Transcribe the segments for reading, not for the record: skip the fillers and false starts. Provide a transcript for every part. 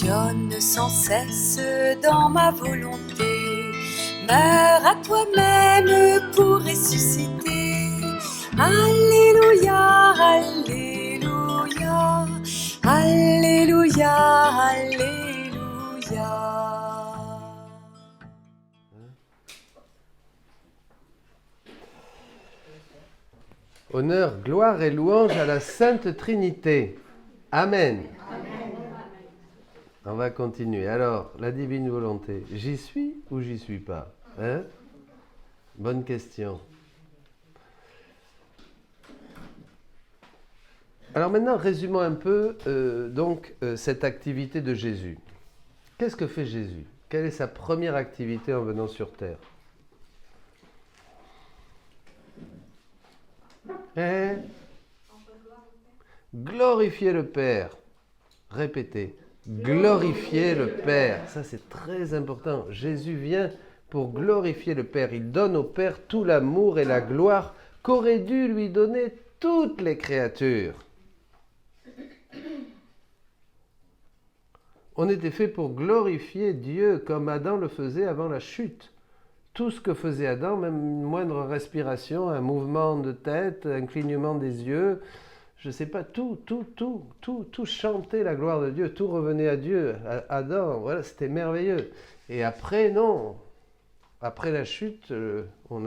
Fonctionne sans cesse dans ma volonté. Meurs à toi-même pour ressusciter. Alléluia, Alléluia, Alléluia, Alléluia. Honneur, gloire et louange à la Sainte Trinité. Amen. On va continuer. Alors, la divine volonté, j'y suis ou j'y suis pas, hein? Bonne question. Alors maintenant, résumons un peu cette activité de Jésus. Qu'est-ce que fait Jésus? Quelle est sa première activité en venant sur terre? Glorifier le Père. Répétez. Glorifier le Père. Ça, c'est très important. Jésus vient pour glorifier le Père. Il donne au Père tout l'amour et la gloire qu'auraient dû lui donner toutes les créatures. On était fait pour glorifier Dieu comme Adam le faisait avant la chute. Tout ce que faisait Adam, même une moindre respiration, un mouvement de tête, un clignement des yeux, je ne sais pas, tout chantait la gloire de Dieu, tout revenait à Dieu, à Adam, voilà, c'était merveilleux. Et après, non, après la chute, on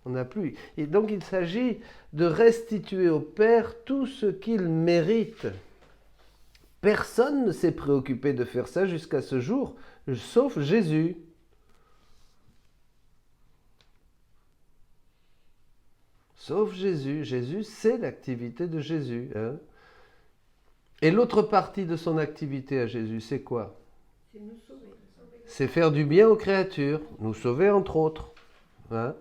n'a plus. Et donc il s'agit de restituer au Père tout ce qu'il mérite. Personne ne s'est préoccupé de faire ça jusqu'à ce jour, sauf Jésus. Sauf Jésus. Jésus, c'est l'activité de Jésus. Hein? Et l'autre partie de son activité à Jésus, c'est quoi? C'est nous sauver. C'est faire du bien aux créatures, nous sauver entre autres. Hein?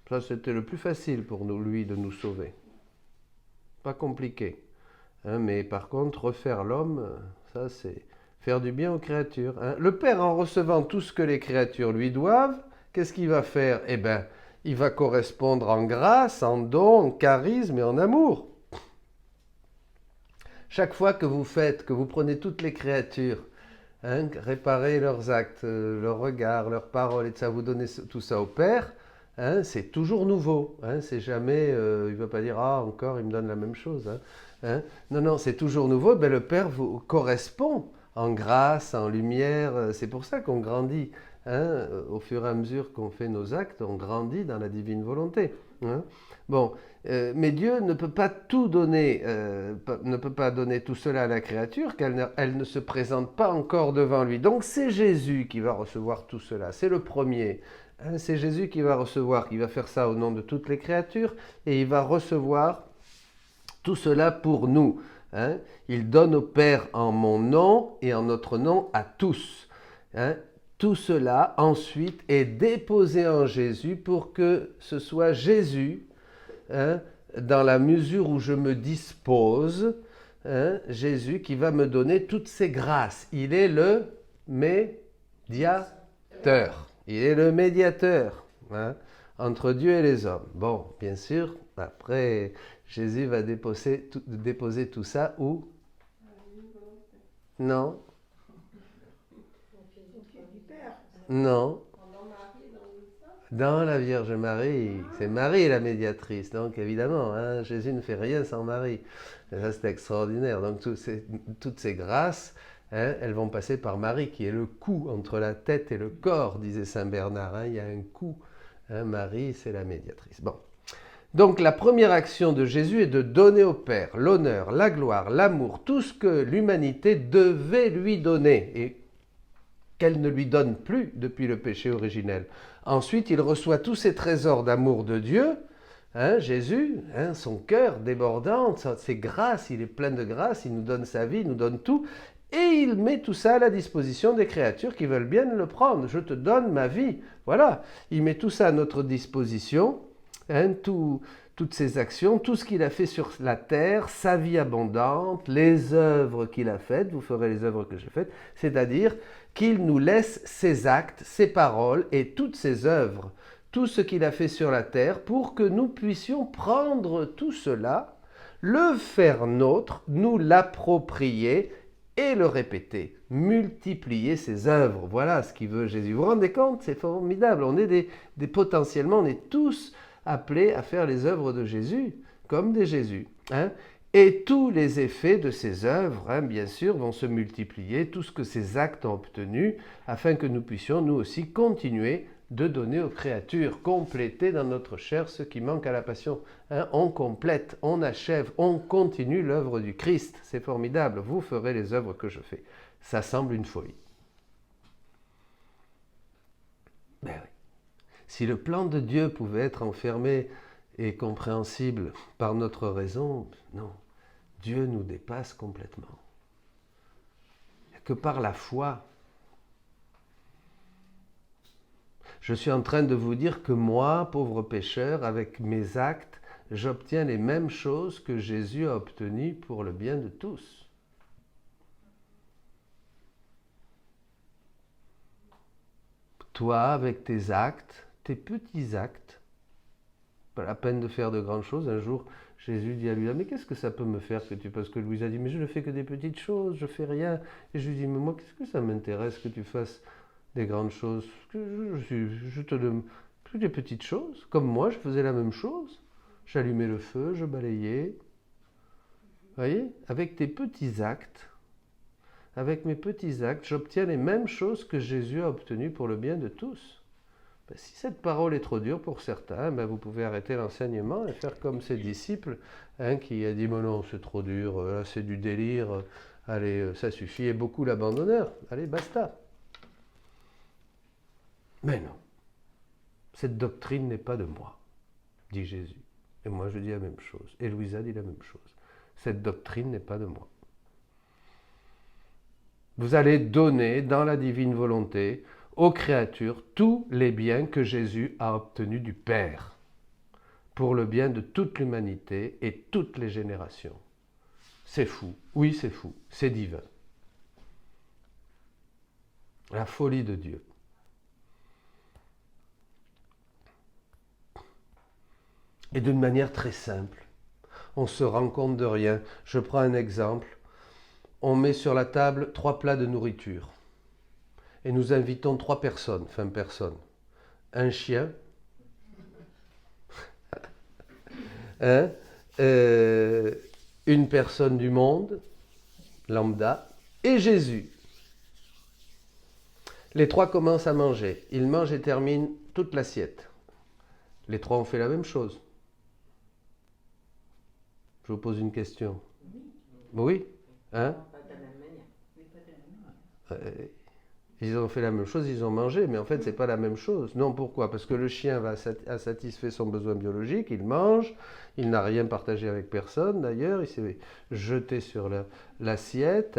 Ça, c'était le plus facile pour nous, lui, de nous sauver. Pas compliqué. Hein? Mais par contre, refaire l'homme, ça, c'est faire du bien aux créatures. Hein? Le Père, en recevant tout ce que les créatures lui doivent, qu'est-ce qu'il va faire? Eh bien, il va correspondre en grâce, en don, en charisme et en amour. Chaque fois que vous prenez toutes les créatures, hein, réparer leurs actes, leurs regards, leurs paroles, et ça, vous donnez tout ça au Père, hein, c'est toujours nouveau. Hein, c'est jamais, il ne va pas dire, ah, encore, il me donne la même chose. Hein, non, c'est toujours nouveau. Ben, le Père vous correspond en grâce, en lumière. C'est pour ça qu'on grandit. Hein, au fur et à mesure qu'on fait nos actes, on grandit dans la divine volonté. Hein. Bon, mais Dieu ne peut pas tout donner, ne peut pas donner tout cela à la créature, qu'elle ne se présente pas encore devant lui. Donc c'est Jésus qui va recevoir tout cela. C'est le premier. Hein, c'est Jésus qui va recevoir, qui va faire ça au nom de toutes les créatures, et il va recevoir tout cela pour nous. Hein. Il donne au Père en mon nom et en notre nom à tous. Hein. Tout cela, ensuite, est déposé en Jésus pour que ce soit Jésus, hein, dans la mesure où je me dispose, hein, Jésus qui va me donner toutes ces grâces. Il est le médiateur. Il est le médiateur, hein, entre Dieu et les hommes. Bon, bien sûr, après, Jésus va déposer tout ça où? Non. Non. Dans la Vierge Marie. C'est Marie la médiatrice. Donc évidemment, hein, Jésus ne fait rien sans Marie. Et ça, c'est extraordinaire. Donc toutes ces grâces, hein, elles vont passer par Marie, qui est le cou entre la tête et le corps, disait Saint Bernard. Hein, il y a un cou. Hein, Marie, c'est la médiatrice. Bon. Donc la première action de Jésus est de donner au Père l'honneur, la gloire, l'amour, tout ce que l'humanité devait lui donner. Et qu'elle ne lui donne plus depuis le péché originel. Ensuite, il reçoit tous ces trésors d'amour de Dieu, hein, Jésus, hein, son cœur débordant, ses grâces, il est plein de grâce, il nous donne sa vie, il nous donne tout, et il met tout ça à la disposition des créatures qui veulent bien le prendre. Je te donne ma vie. Voilà, il met tout ça à notre disposition, hein, toutes ses actions, tout ce qu'il a fait sur la terre, sa vie abondante, les œuvres qu'il a faites, vous ferez les œuvres que j'ai faites, c'est-à-dire qu'il nous laisse ses actes, ses paroles et toutes ses œuvres, tout ce qu'il a fait sur la terre pour que nous puissions prendre tout cela, le faire nôtre, nous l'approprier et le répéter, multiplier ses œuvres. Voilà ce qu'il veut Jésus. Vous vous rendez compte? C'est formidable. On est potentiellement, on est tous appelés à faire les œuvres de Jésus, comme des Jésus. Et tous les effets de ces œuvres, bien sûr, vont se multiplier, tout ce que ces actes ont obtenu, afin que nous puissions, nous aussi, continuer de donner aux créatures, compléter dans notre chair ce qui manque à la passion. On complète, on achève, on continue l'œuvre du Christ. C'est formidable. Vous ferez les œuvres que je fais. Ça semble une folie. Ben oui. Si le plan de Dieu pouvait être enfermé et compréhensible par notre raison, non. Dieu nous dépasse complètement. Il n'y a que par la foi. Je suis en train de vous dire que moi, pauvre pécheur, avec mes actes, j'obtiens les mêmes choses que Jésus a obtenues pour le bien de tous. Toi, avec tes actes, tes petits actes, pas la peine de faire de grandes choses. Un jour, Jésus dit à Louisa, mais qu'est-ce que ça peut me faire que tu... Parce que Louisa dit, mais je ne fais que des petites choses, je fais rien. Et je lui dis, mais moi, qu'est-ce que ça m'intéresse que tu fasses des grandes choses? Je te donne que des petites choses. Comme moi, je faisais la même chose. J'allumais le feu, je balayais. Vous voyez? Avec tes petits actes, avec mes petits actes, j'obtiens les mêmes choses que Jésus a obtenues pour le bien de tous. Si cette parole est trop dure pour certains, vous pouvez arrêter l'enseignement et faire comme ses disciples, qui a dit, mais non, c'est trop dur, là, c'est du délire, allez, ça suffit, et beaucoup l'abandonnèrent, allez, basta. Mais non, cette doctrine n'est pas de moi, dit Jésus. Et moi je dis la même chose, et Louisa dit la même chose. Cette doctrine n'est pas de moi. Vous allez donner dans la divine volonté aux créatures tous les biens que Jésus a obtenus du Père, pour le bien de toute l'humanité et toutes les générations. C'est fou, oui c'est fou, c'est divin. La folie de Dieu. Et d'une manière très simple, on se rend compte de rien. Je prends un exemple, on met sur la table 3 plats de nourriture. Et nous invitons 3 personnes, un chien, une personne du monde, lambda, et Jésus. Les 3 commencent à manger. Ils mangent et terminent toute l'assiette. Les 3 ont fait la même chose. Je vous pose une question. Oui? Ils ont fait la même chose, ils ont mangé, mais en fait, c'est pas la même chose. Non, pourquoi? Parce que le chien a satisfait son besoin biologique, il mange, il n'a rien partagé avec personne, d'ailleurs, il s'est jeté sur l'assiette,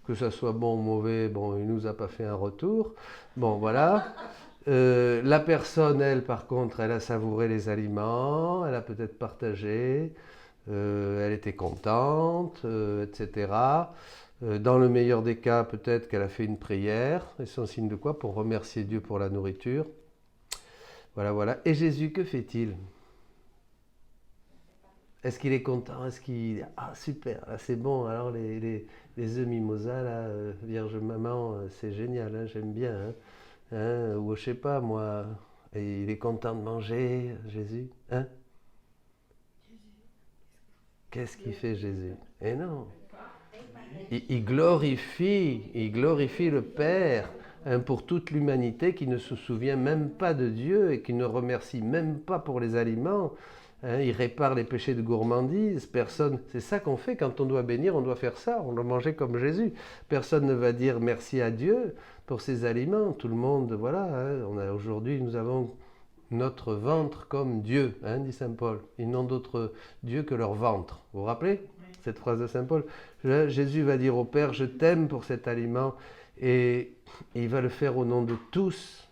que ça soit bon ou mauvais, bon, il nous a pas fait un retour. Bon, voilà. La personne, elle, par contre, elle a savouré les aliments, elle a peut-être partagé, elle était contente, etc. Dans le meilleur des cas, peut-être qu'elle a fait une prière, et c'est un signe de quoi? Pour remercier Dieu pour la nourriture. Voilà, voilà. Et Jésus, que fait-il? Est-ce qu'il est content? Est-ce qu'il... Ah, super, là c'est bon, alors les œufs mimosa, là, Vierge Maman, c'est génial, hein, j'aime bien. Ou je sais pas, moi, et il est content de manger, Jésus, hein? Qu'est-ce qu'il fait, Jésus? Eh non! Il glorifie le Père pour toute l'humanité qui ne se souvient même pas de Dieu et qui ne remercie même pas pour les aliments. Il répare les péchés de gourmandise. Personne, c'est ça qu'on fait quand on doit bénir, on doit faire ça, on doit manger comme Jésus. Personne ne va dire merci à Dieu pour ses aliments. Tout le monde, voilà. Aujourd'hui, nous avons notre ventre comme Dieu, dit saint Paul. Ils n'ont d'autre Dieu que leur ventre. Vous vous rappelez cette phrase de saint Paul? Jésus va dire au Père, je t'aime pour cet aliment, et il va le faire au nom de tous.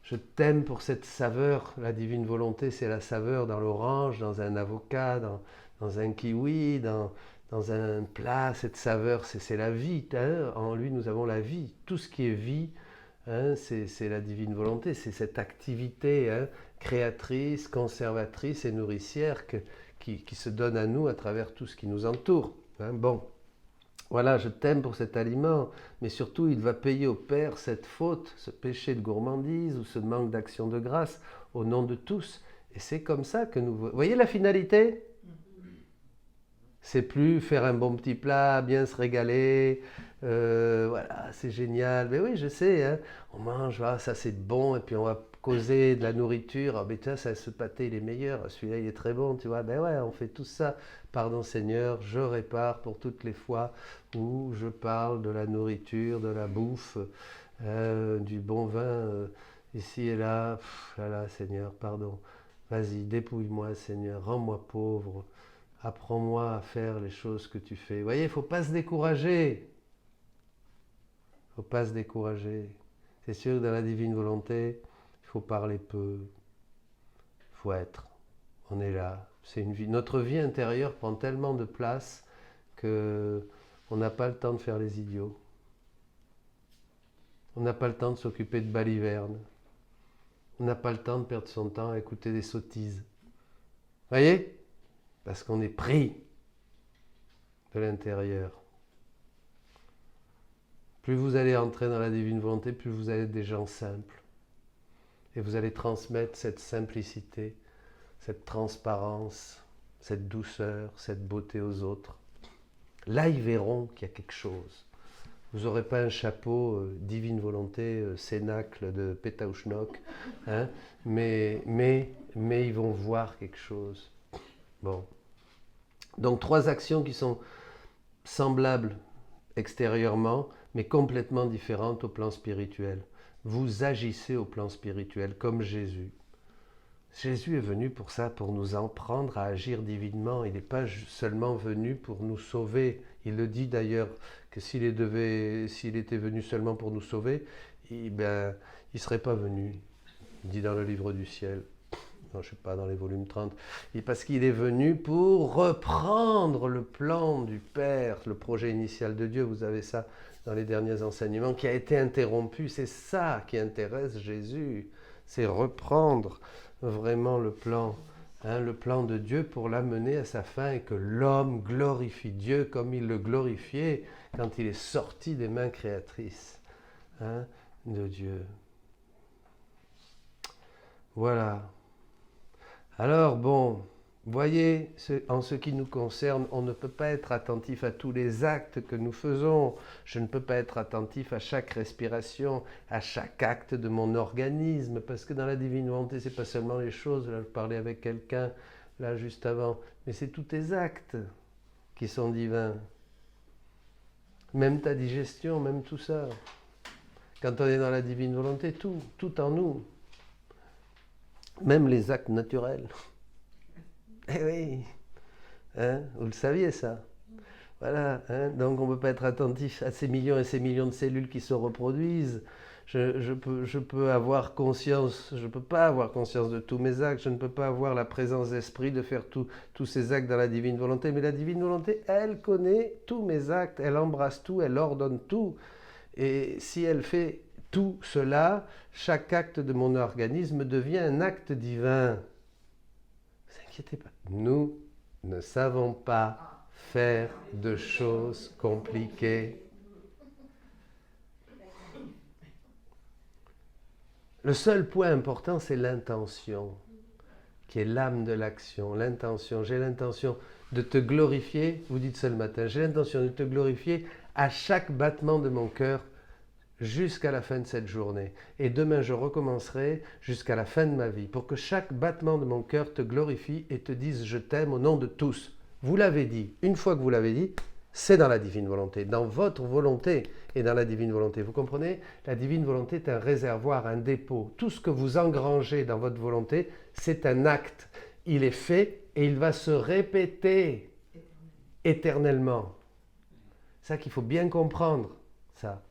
Je t'aime pour cette saveur. La divine volonté, c'est la saveur dans l'orange, dans un avocat, dans un kiwi, dans un plat. Cette saveur, c'est la vie. En lui, nous avons la vie. Tout ce qui est vie, c'est la divine volonté. C'est cette activité créatrice, conservatrice et nourricière qui se donne à nous à travers tout ce qui nous entoure. Bon, Voilà, je t'aime pour cet aliment, mais surtout il va payer au Père cette faute, ce péché de gourmandise ou ce manque d'action de grâce au nom de tous. Et c'est comme ça que nous... Vous voyez la finalité? C'est plus faire un bon petit plat, bien se régaler, voilà, c'est génial. Mais oui, je sais, hein, on mange, ah, ça c'est bon, et puis on va causer de la nourriture. Ah, mais tiens, ça, ce pâté il est meilleur, celui-là il est très bon, tu vois. Ben ouais, on fait tout ça. Pardon Seigneur, je répare pour toutes les fois où je parle de la nourriture, de la bouffe, du bon vin, ici et là. Là, là, Seigneur, pardon. Vas-y, dépouille-moi, Seigneur, rends-moi pauvre. Apprends-moi à faire les choses que tu fais. Vous voyez, il ne faut pas se décourager. Il ne faut pas se décourager. C'est sûr que dans la divine volonté, il faut parler peu. Il faut être. On est là. C'est une vie. Notre vie intérieure prend tellement de place qu'on n'a pas le temps de faire les idiots. On n'a pas le temps de s'occuper de balivernes. On n'a pas le temps de perdre son temps à écouter des sottises. Vous voyez ? Parce qu'on est pris de l'intérieur. Plus vous allez entrer dans la divine volonté, plus vous allez être des gens simples. Et vous allez transmettre cette simplicité, cette transparence, cette douceur, cette beauté aux autres. Là, ils verront qu'il y a quelque chose. Vous n'aurez pas un chapeau divine volonté, cénacle de Pétaouchnok, hein, mais ils vont voir quelque chose. Bon. Donc 3 actions qui sont semblables extérieurement, mais complètement différentes au plan spirituel. Vous agissez au plan spirituel comme Jésus. Jésus est venu pour ça, pour nous apprendre à agir divinement. Il n'est pas seulement venu pour nous sauver. Il le dit d'ailleurs que s'il était venu seulement pour nous sauver, il ne serait pas venu. Il dit dans le livre du ciel. Non, je ne sais pas, dans les volumes 30. Et parce qu'il est venu pour reprendre le plan du Père, le projet initial de Dieu. Vous avez ça dans les derniers enseignements, qui a été interrompu. C'est ça qui intéresse Jésus. C'est reprendre vraiment le plan de Dieu pour l'amener à sa fin et que l'homme glorifie Dieu comme il le glorifiait quand il est sorti des mains créatrices de Dieu. Voilà. Alors bon, voyez, en ce qui nous concerne, on ne peut pas être attentif à tous les actes que nous faisons. Je ne peux pas être attentif à chaque respiration, à chaque acte de mon organisme, parce que dans la divine volonté, c'est pas seulement les choses. Là, je parlais avec quelqu'un, là, juste avant, mais c'est tous tes actes qui sont divins. Même ta digestion, même tout ça. Quand on est dans la divine volonté, tout en nous. Même les actes naturels. Eh oui, vous le saviez ça. Voilà, donc on ne peut pas être attentif à ces millions et ces millions de cellules qui se reproduisent. Je peux avoir conscience, je ne peux pas avoir conscience de tous mes actes, je ne peux pas avoir la présence d'esprit de faire tous ces actes dans la divine volonté, mais la divine volonté, elle connaît tous mes actes, elle embrasse tout, elle ordonne tout. Et si elle fait tout cela, chaque acte de mon organisme devient un acte divin. Ne vous inquiétez pas. Nous ne savons pas faire de choses compliquées. Le seul point important, c'est l'intention, qui est l'âme de l'action. L'intention. J'ai l'intention de te glorifier, vous dites ça le matin, j'ai l'intention de te glorifier à chaque battement de mon cœur jusqu'à la fin de cette journée. Et demain, je recommencerai jusqu'à la fin de ma vie pour que chaque battement de mon cœur te glorifie et te dise « je t'aime » au nom de tous. Vous l'avez dit. Une fois que vous l'avez dit, c'est dans la divine volonté, dans votre volonté et dans la divine volonté. Vous comprenez? La divine volonté est un réservoir, un dépôt. Tout ce que vous engrangez dans votre volonté, c'est un acte. Il est fait et il va se répéter éternellement. C'est ça qu'il faut bien comprendre, ça.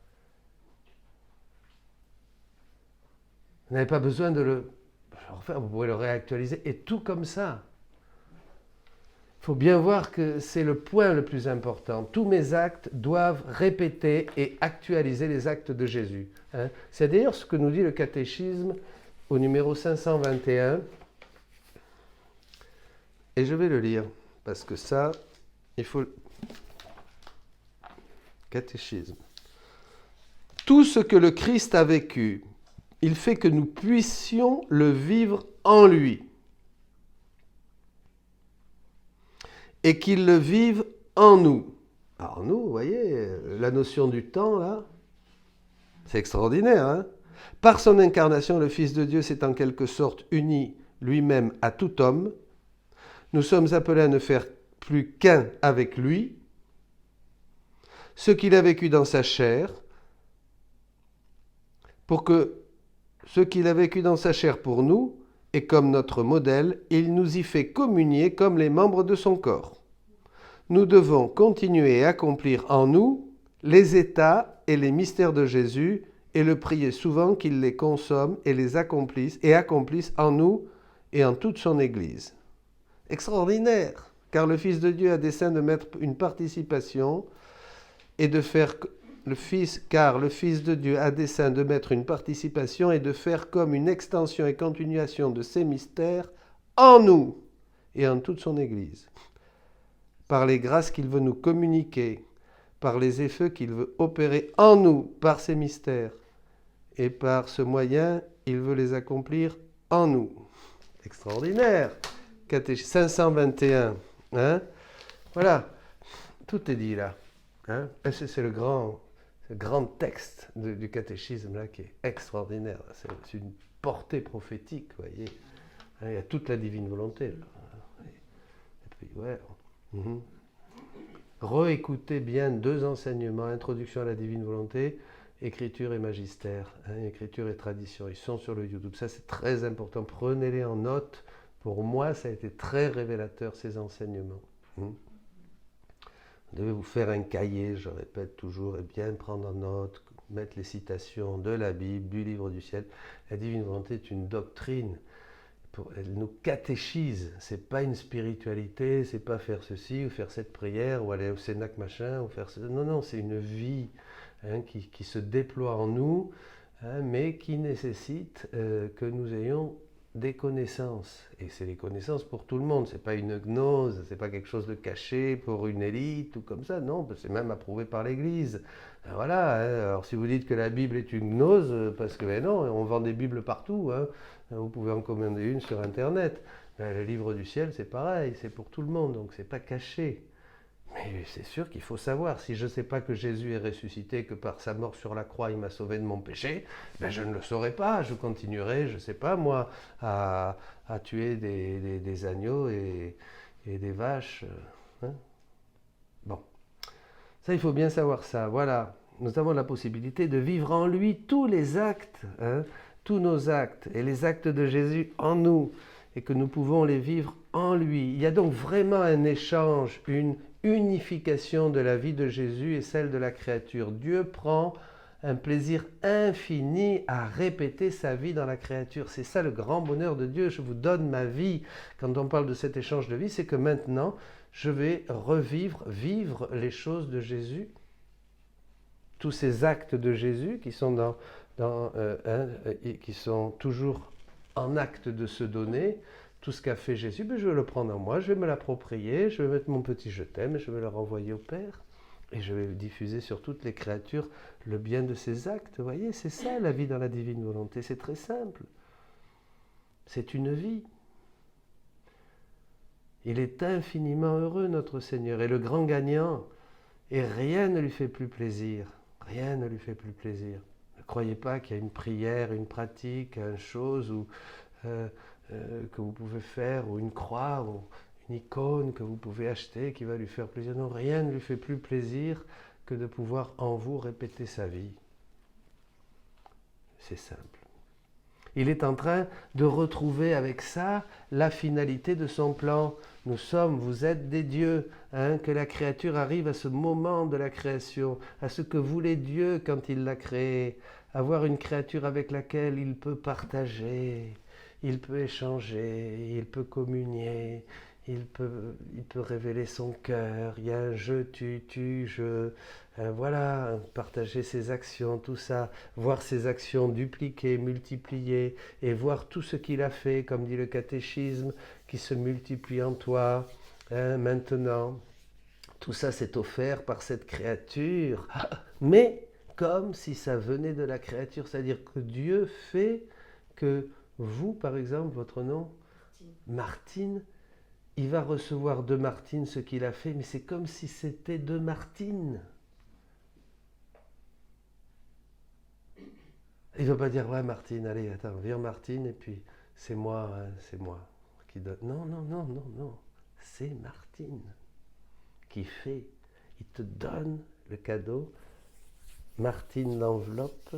Vous n'avez pas besoin de le refaire, vous pouvez le réactualiser, et tout comme ça. Il faut bien voir que c'est le point le plus important. Tous mes actes doivent répéter et actualiser les actes de Jésus. C'est d'ailleurs ce que nous dit le catéchisme au numéro 521. Et je vais le lire, parce que ça, il faut Catéchisme. Tout ce que le Christ a vécu, il fait que nous puissions le vivre en lui. Et qu'il le vive en nous. Alors nous, vous voyez, la notion du temps, là, c'est extraordinaire, hein ? Par son incarnation, le Fils de Dieu s'est en quelque sorte uni lui-même à tout homme. Nous sommes appelés à ne faire plus qu'un avec lui. Ce qu'il a vécu dans sa chair, pour que ce qu'il a vécu dans sa chair pour nous, et comme notre modèle, il nous y fait communier comme les membres de son corps. Nous devons continuer et accomplir en nous les états et les mystères de Jésus et le prier souvent qu'il les consomme et les accomplisse en nous et en toute son Église. Extraordinaire, car le Fils de Dieu a dessein de mettre une participation et de faire le Fils de Dieu a dessein de mettre une participation et de faire comme une extension et continuation de ces mystères en nous et en toute son Église. Par les grâces qu'il veut nous communiquer, par les effets qu'il veut opérer en nous par ces mystères, et par ce moyen, il veut les accomplir en nous. Extraordinaire. 521. Hein? Voilà, tout est dit là. Hein? C'est le grand texte du catéchisme là qui est extraordinaire. C'est une portée prophétique, vous voyez. Hein, il y a toute la divine volonté là. Et puis, ouais. Réécoutez bien 2 enseignements, introduction à la divine volonté, écriture et magistère, hein, écriture et tradition, ils sont sur le YouTube, ça c'est très important, prenez-les en note, pour moi ça a été très révélateur ces enseignements. Vous devez vous faire un cahier, je répète toujours, et bien prendre en note, mettre les citations de la Bible, du livre du ciel. La divine volonté est une doctrine. Elle nous catéchise, c'est pas une spiritualité, c'est pas faire ceci ou faire cette prière ou aller au Cénac machin ou faire ce... Non, c'est une vie hein, qui se déploie en nous, hein, mais qui nécessite que nous ayons des connaissances. Et c'est les connaissances pour tout le monde, c'est pas une gnose, c'est pas quelque chose de caché pour une élite ou comme ça, non, c'est même approuvé par l'Église. Voilà, hein. Alors si vous dites que la Bible est une gnose, parce que ben non, on vend des Bibles partout, hein. Vous pouvez en commander une sur Internet. Le livre du ciel, c'est pareil, c'est pour tout le monde, donc c'est pas caché. Mais c'est sûr qu'il faut savoir, si je ne sais pas que Jésus est ressuscité, que par sa mort sur la croix, il m'a sauvé de mon péché, ben je ne le saurai pas, je continuerai, je ne sais pas moi, à tuer des agneaux et des vaches. Hein. Bon, ça il faut bien savoir ça, voilà. Nous avons la possibilité de vivre en lui tous les actes, hein, tous nos actes et les actes de Jésus en nous, et que nous pouvons les vivre en lui. Il y a donc vraiment un échange, une unification de la vie de Jésus et celle de la créature. Dieu prend un plaisir infini à répéter sa vie dans la créature. C'est ça le grand bonheur de Dieu. Je vous donne ma vie. Quand on parle de cet échange de vie, c'est que maintenant, je vais vivre les choses de Jésus. Tous ces actes de Jésus qui sont qui sont toujours en acte de se donner, tout ce qu'a fait Jésus, ben je vais le prendre en moi, je vais me l'approprier, je vais mettre mon petit je t'aime, je vais le renvoyer au Père, et je vais diffuser sur toutes les créatures le bien de ces actes. Vous voyez, c'est ça la vie dans la divine volonté, c'est très simple. C'est une vie. Il est infiniment heureux, notre Seigneur, et le grand gagnant, et rien ne lui fait plus plaisir. Rien ne lui fait plus plaisir. Ne croyez pas qu'il y a une prière, une pratique, une chose que vous pouvez faire, ou une croix, ou une icône que vous pouvez acheter qui va lui faire plaisir. Non, rien ne lui fait plus plaisir que de pouvoir en vous répéter sa vie. C'est simple. Il est en train de retrouver avec ça la finalité de son plan. Vous êtes des dieux, hein, que la créature arrive à ce moment de la création, à ce que voulait Dieu quand il l'a créé, avoir une créature avec laquelle il peut partager, il peut échanger, il peut communier, il peut révéler son cœur, il y a un je, tu, je, voilà, partager ses actions, tout ça, voir ses actions dupliquées, multipliées, et voir tout ce qu'il a fait, comme dit le catéchisme, qui se multiplie en toi, hein, maintenant, Tout ça, c'est offert par cette créature. Mais comme si ça venait de la créature, c'est-à-dire que Dieu fait que vous, par exemple, votre nom, Martine, il va recevoir de Martine ce qu'il a fait, mais c'est comme si c'était de Martine. Il ne va pas dire, ouais Martine, allez, attends, viens Martine, et puis c'est moi qui donne. Non, non, non, non, non. C'est Martine qui fait. Il te donne le cadeau. Martine l'enveloppe,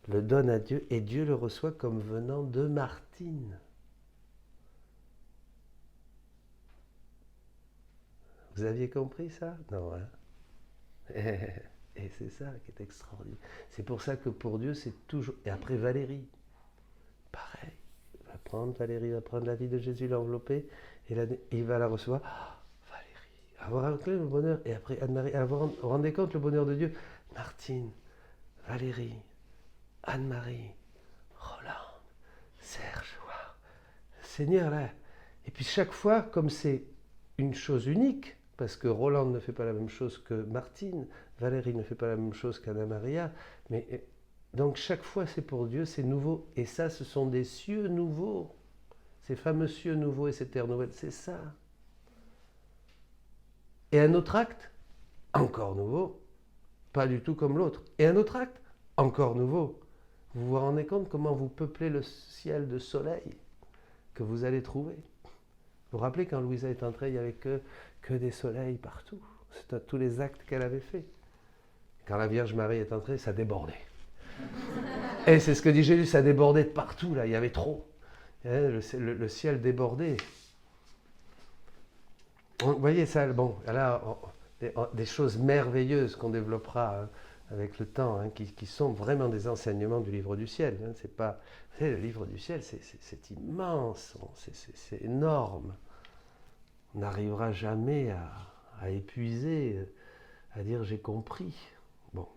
le donne à Dieu, et Dieu le reçoit comme venant de Martine. Vous aviez compris ça? Non, hein? Et c'est ça qui est extraordinaire. C'est pour ça que pour Dieu, c'est toujours... Et après Valérie, pareil. Valérie va prendre la vie de Jésus, l'envelopper, et il va la recevoir. Oh, Valérie, avoir le bonheur. Et après Anne-Marie, vous vous rendez compte le bonheur de Dieu? Martine, Valérie, Anne-Marie, Roland, Serge, wow. Seigneur, là. Et puis chaque fois, comme c'est une chose unique, parce que Roland ne fait pas la même chose que Martine, Valérie ne fait pas la même chose qu'Anna-Maria, mais donc chaque fois c'est pour Dieu, c'est nouveau, et ça ce sont des cieux nouveaux, ces fameux cieux nouveaux et ces terres nouvelles, c'est ça. Et un autre acte, encore nouveau, pas du tout comme l'autre, et un autre acte, encore nouveau. Vous vous rendez compte comment vous peuplez le ciel de soleil que vous allez trouver? Vous vous rappelez quand Louisa est entrée, il n'y avait que des soleils partout. C'était tous les actes qu'elle avait faits. Quand la Vierge Marie est entrée, ça débordait. Et c'est ce que dit Jésus, ça débordait de partout, là, il y avait trop. Le ciel débordait. Vous voyez ça, bon, là, des choses merveilleuses qu'on développera avec le temps, qui sont vraiment des enseignements du livre du ciel. C'est pas, vous savez, le livre du ciel, c'est immense, c'est énorme. On n'arrivera jamais à épuiser, à dire j'ai compris. Bon.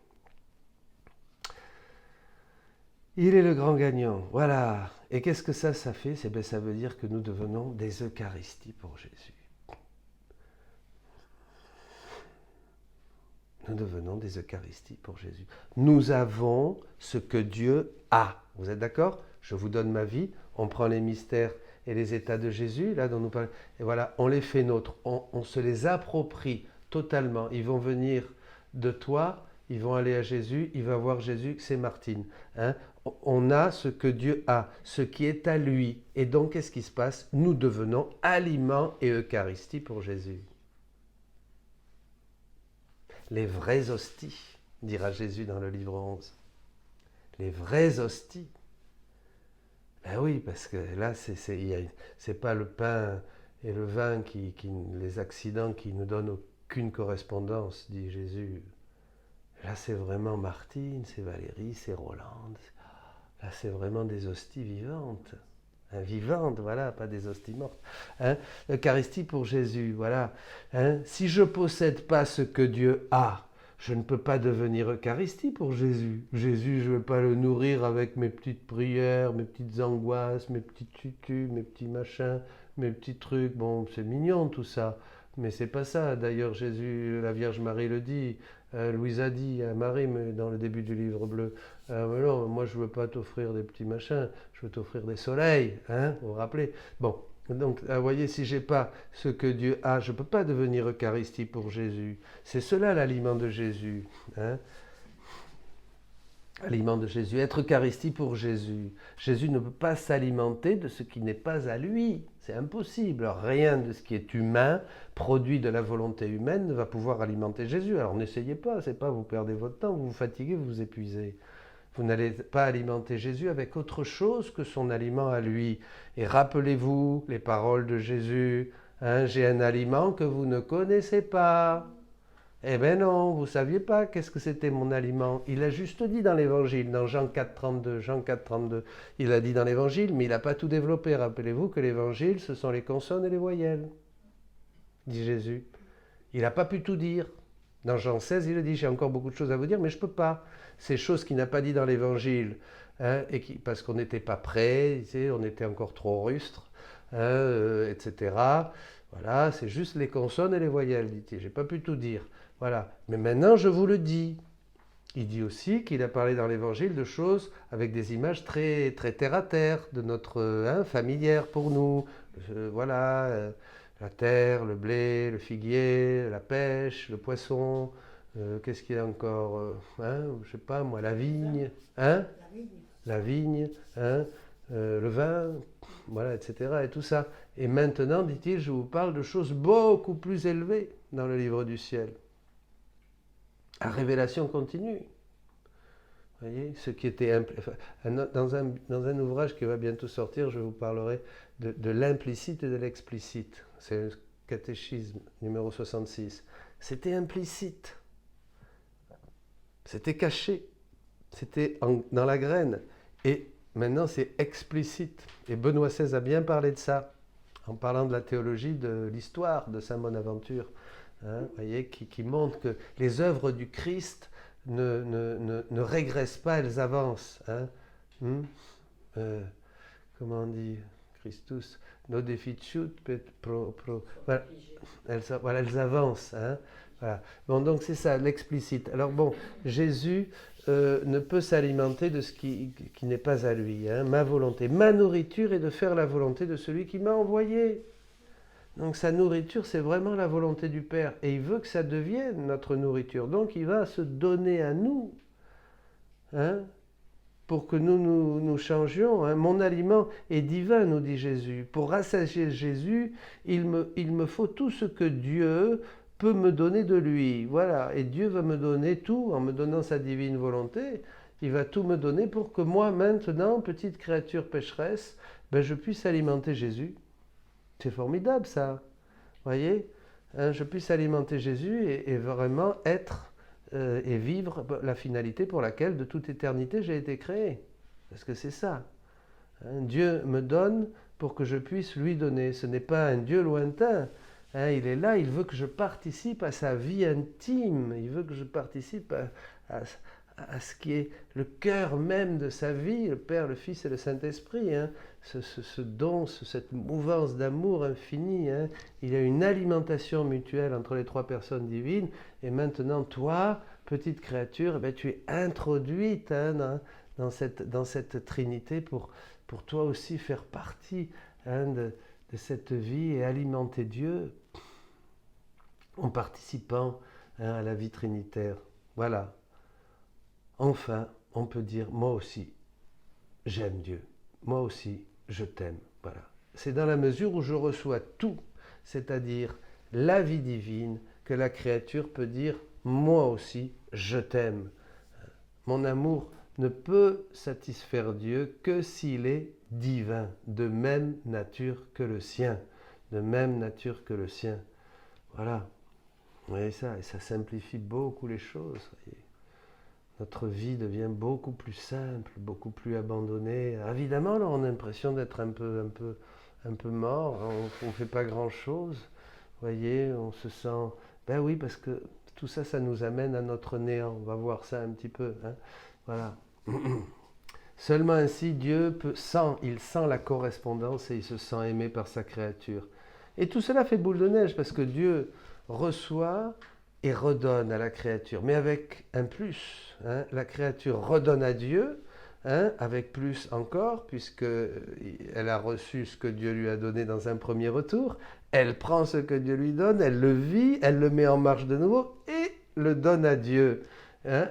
Il est le grand gagnant, voilà. Et qu'est-ce que ça fait? Ça veut dire que nous devenons des Eucharisties pour Jésus. Nous devenons des Eucharisties pour Jésus. Nous avons ce que Dieu a. Vous êtes d'accord? Je vous donne ma vie, on prend les mystères et les états de Jésus, là dont nous parlons, et voilà, on les fait nôtres, on se les approprie totalement. Ils vont venir de toi, ils vont aller à Jésus, il va voir Jésus, c'est Martine. On a ce que Dieu a, ce qui est à lui. Et donc, qu'est-ce qui se passe? Nous devenons aliments et Eucharistie pour Jésus. Les vraies hosties, dira Jésus dans le livre 11. Les vraies hosties. Ben oui, parce que là, c'est pas le pain et le vin, les accidents qui ne donnent aucune correspondance, dit Jésus. Là, c'est vraiment Martine, c'est Valérie, c'est Roland. Là, c'est vraiment des hosties vivantes. Vivantes, voilà, pas des hosties mortes. L'Eucharistie pour Jésus, voilà. Si je ne possède pas ce que Dieu a, je ne peux pas devenir Eucharistie pour Jésus. Jésus, je ne vais pas le nourrir avec mes petites prières, mes petites angoisses, mes petits tutus, mes petits machins, mes petits trucs. Bon, c'est mignon tout ça, mais c'est pas ça. D'ailleurs, Jésus, la Vierge Marie le dit, Louise a dit à Marie, mais dans le début du livre bleu, non, moi je ne veux pas t'offrir des petits machins, je veux t'offrir des soleils, vous vous rappelez? Bon. Donc, vous voyez, si je n'ai pas ce que Dieu a, je ne peux pas devenir Eucharistie pour Jésus. C'est cela l'aliment de Jésus. Aliment de Jésus, être Eucharistie pour Jésus. Jésus ne peut pas s'alimenter de ce qui n'est pas à lui. C'est impossible. Rien de ce qui est humain, produit de la volonté humaine, ne va pouvoir alimenter Jésus. Alors n'essayez pas, c'est pas vous perdez votre temps, vous vous fatiguez, vous vous épuisez. Vous n'allez pas alimenter Jésus avec autre chose que son aliment à lui. Et rappelez-vous les paroles de Jésus. J'ai un aliment que vous ne connaissez pas. Eh bien non, vous ne saviez pas qu'est-ce que c'était mon aliment. Il a juste dit dans l'Évangile, dans Jean 4,32. Jean 4,32. Il a dit dans l'Évangile, mais il n'a pas tout développé. Rappelez-vous que l'Évangile, ce sont les consonnes et les voyelles, dit Jésus. Il n'a pas pu tout dire. Dans Jean 16, il a dit, j'ai encore beaucoup de choses à vous dire, mais je ne peux pas. Ces choses qu'il n'a pas dit dans l'Évangile, parce qu'on n'était pas prêt, on était encore trop rustre, etc. Voilà, c'est juste les consonnes et les voyelles, dit-il. J'ai pas pu tout dire. Voilà. Mais maintenant, je vous le dis. Il dit aussi qu'il a parlé dans l'Évangile de choses avec des images très, très terre à terre, de notre familière pour nous. Voilà, la terre, le blé, le figuier, la pêche, le poisson. Qu'est-ce qu'il y a encore je sais pas moi, la vigne. Hein? La vigne, le vin, voilà, etc. Et tout ça. Et maintenant, dit-il, je vous parle de choses beaucoup plus élevées dans le livre du ciel. La révélation continue. Vous voyez, ce qui était dans un ouvrage qui va bientôt sortir, je vous parlerai de l'implicite et de l'explicite. C'est le catéchisme numéro 66. C'était implicite. C'était caché. C'était dans la graine. Et maintenant, c'est explicite. Et Benoît XVI a bien parlé de ça, en parlant de la théologie de l'histoire de Saint Bonaventure. Vous voyez, qui montre que les œuvres du Christ ne régressent pas, elles avancent. Comment on dit Christus, no deficiut pro. Voilà, elles avancent. Voilà. Bon, donc c'est ça, l'explicite. Alors bon, Jésus ne peut s'alimenter de ce qui n'est pas à lui. Ma volonté, ma nourriture est de faire la volonté de celui qui m'a envoyé. Donc sa nourriture, c'est vraiment la volonté du Père. Et il veut que ça devienne notre nourriture. Donc il va se donner à nous. Pour que nous changions. Mon aliment est divin, nous dit Jésus. Pour rassasier Jésus, il me faut tout ce que Dieu peut me donner de lui. Voilà. Et Dieu va me donner tout en me donnant sa divine volonté. Il va tout me donner pour que moi, maintenant, petite créature pécheresse, je puisse alimenter Jésus. C'est formidable, ça. Vous voyez, je puisse alimenter Jésus et vraiment être et vivre la finalité pour laquelle, de toute éternité, j'ai été créé. Parce que c'est ça. Dieu me donne pour que je puisse lui donner. Ce n'est pas un Dieu lointain. Il est là, il veut que je participe à sa vie intime. Il veut que je participe à ce qui est le cœur même de sa vie, le Père, le Fils et le Saint-Esprit. Ce don, cette mouvance d'amour infini. Il y a une alimentation mutuelle entre les trois personnes divines. Et maintenant, toi, petite créature, tu es introduite dans cette Trinité pour toi aussi faire partie de cette vie et alimenter Dieu en participant à la vie trinitaire. Voilà. Enfin, on peut dire, moi aussi, j'aime Dieu. Moi aussi, je t'aime. Voilà. C'est dans la mesure où je reçois tout, c'est-à-dire la vie divine, que la créature peut dire, moi aussi, je t'aime. Mon amour ne peut satisfaire Dieu que s'il est divin, de même nature que le sien. De même nature que le sien. Voilà. Vous voyez ça, et ça simplifie beaucoup les choses. Voyez. Notre vie devient beaucoup plus simple, beaucoup plus abandonnée. Évidemment, là, on a l'impression d'être un peu mort, on ne fait pas grand-chose. Vous voyez, on se sent... Ben oui, parce que tout ça, ça nous amène à notre néant. On va voir ça un petit peu. Voilà. Seulement ainsi, Dieu il sent la correspondance et il se sent aimé par sa créature. Et tout cela fait boule de neige parce que Dieu reçoit et redonne à la créature, mais avec un plus. La créature redonne à Dieu, avec plus encore, puisqu'elle a reçu ce que Dieu lui a donné dans un premier retour. Elle prend ce que Dieu lui donne, elle le vit, elle le met en marche de nouveau et le donne à Dieu.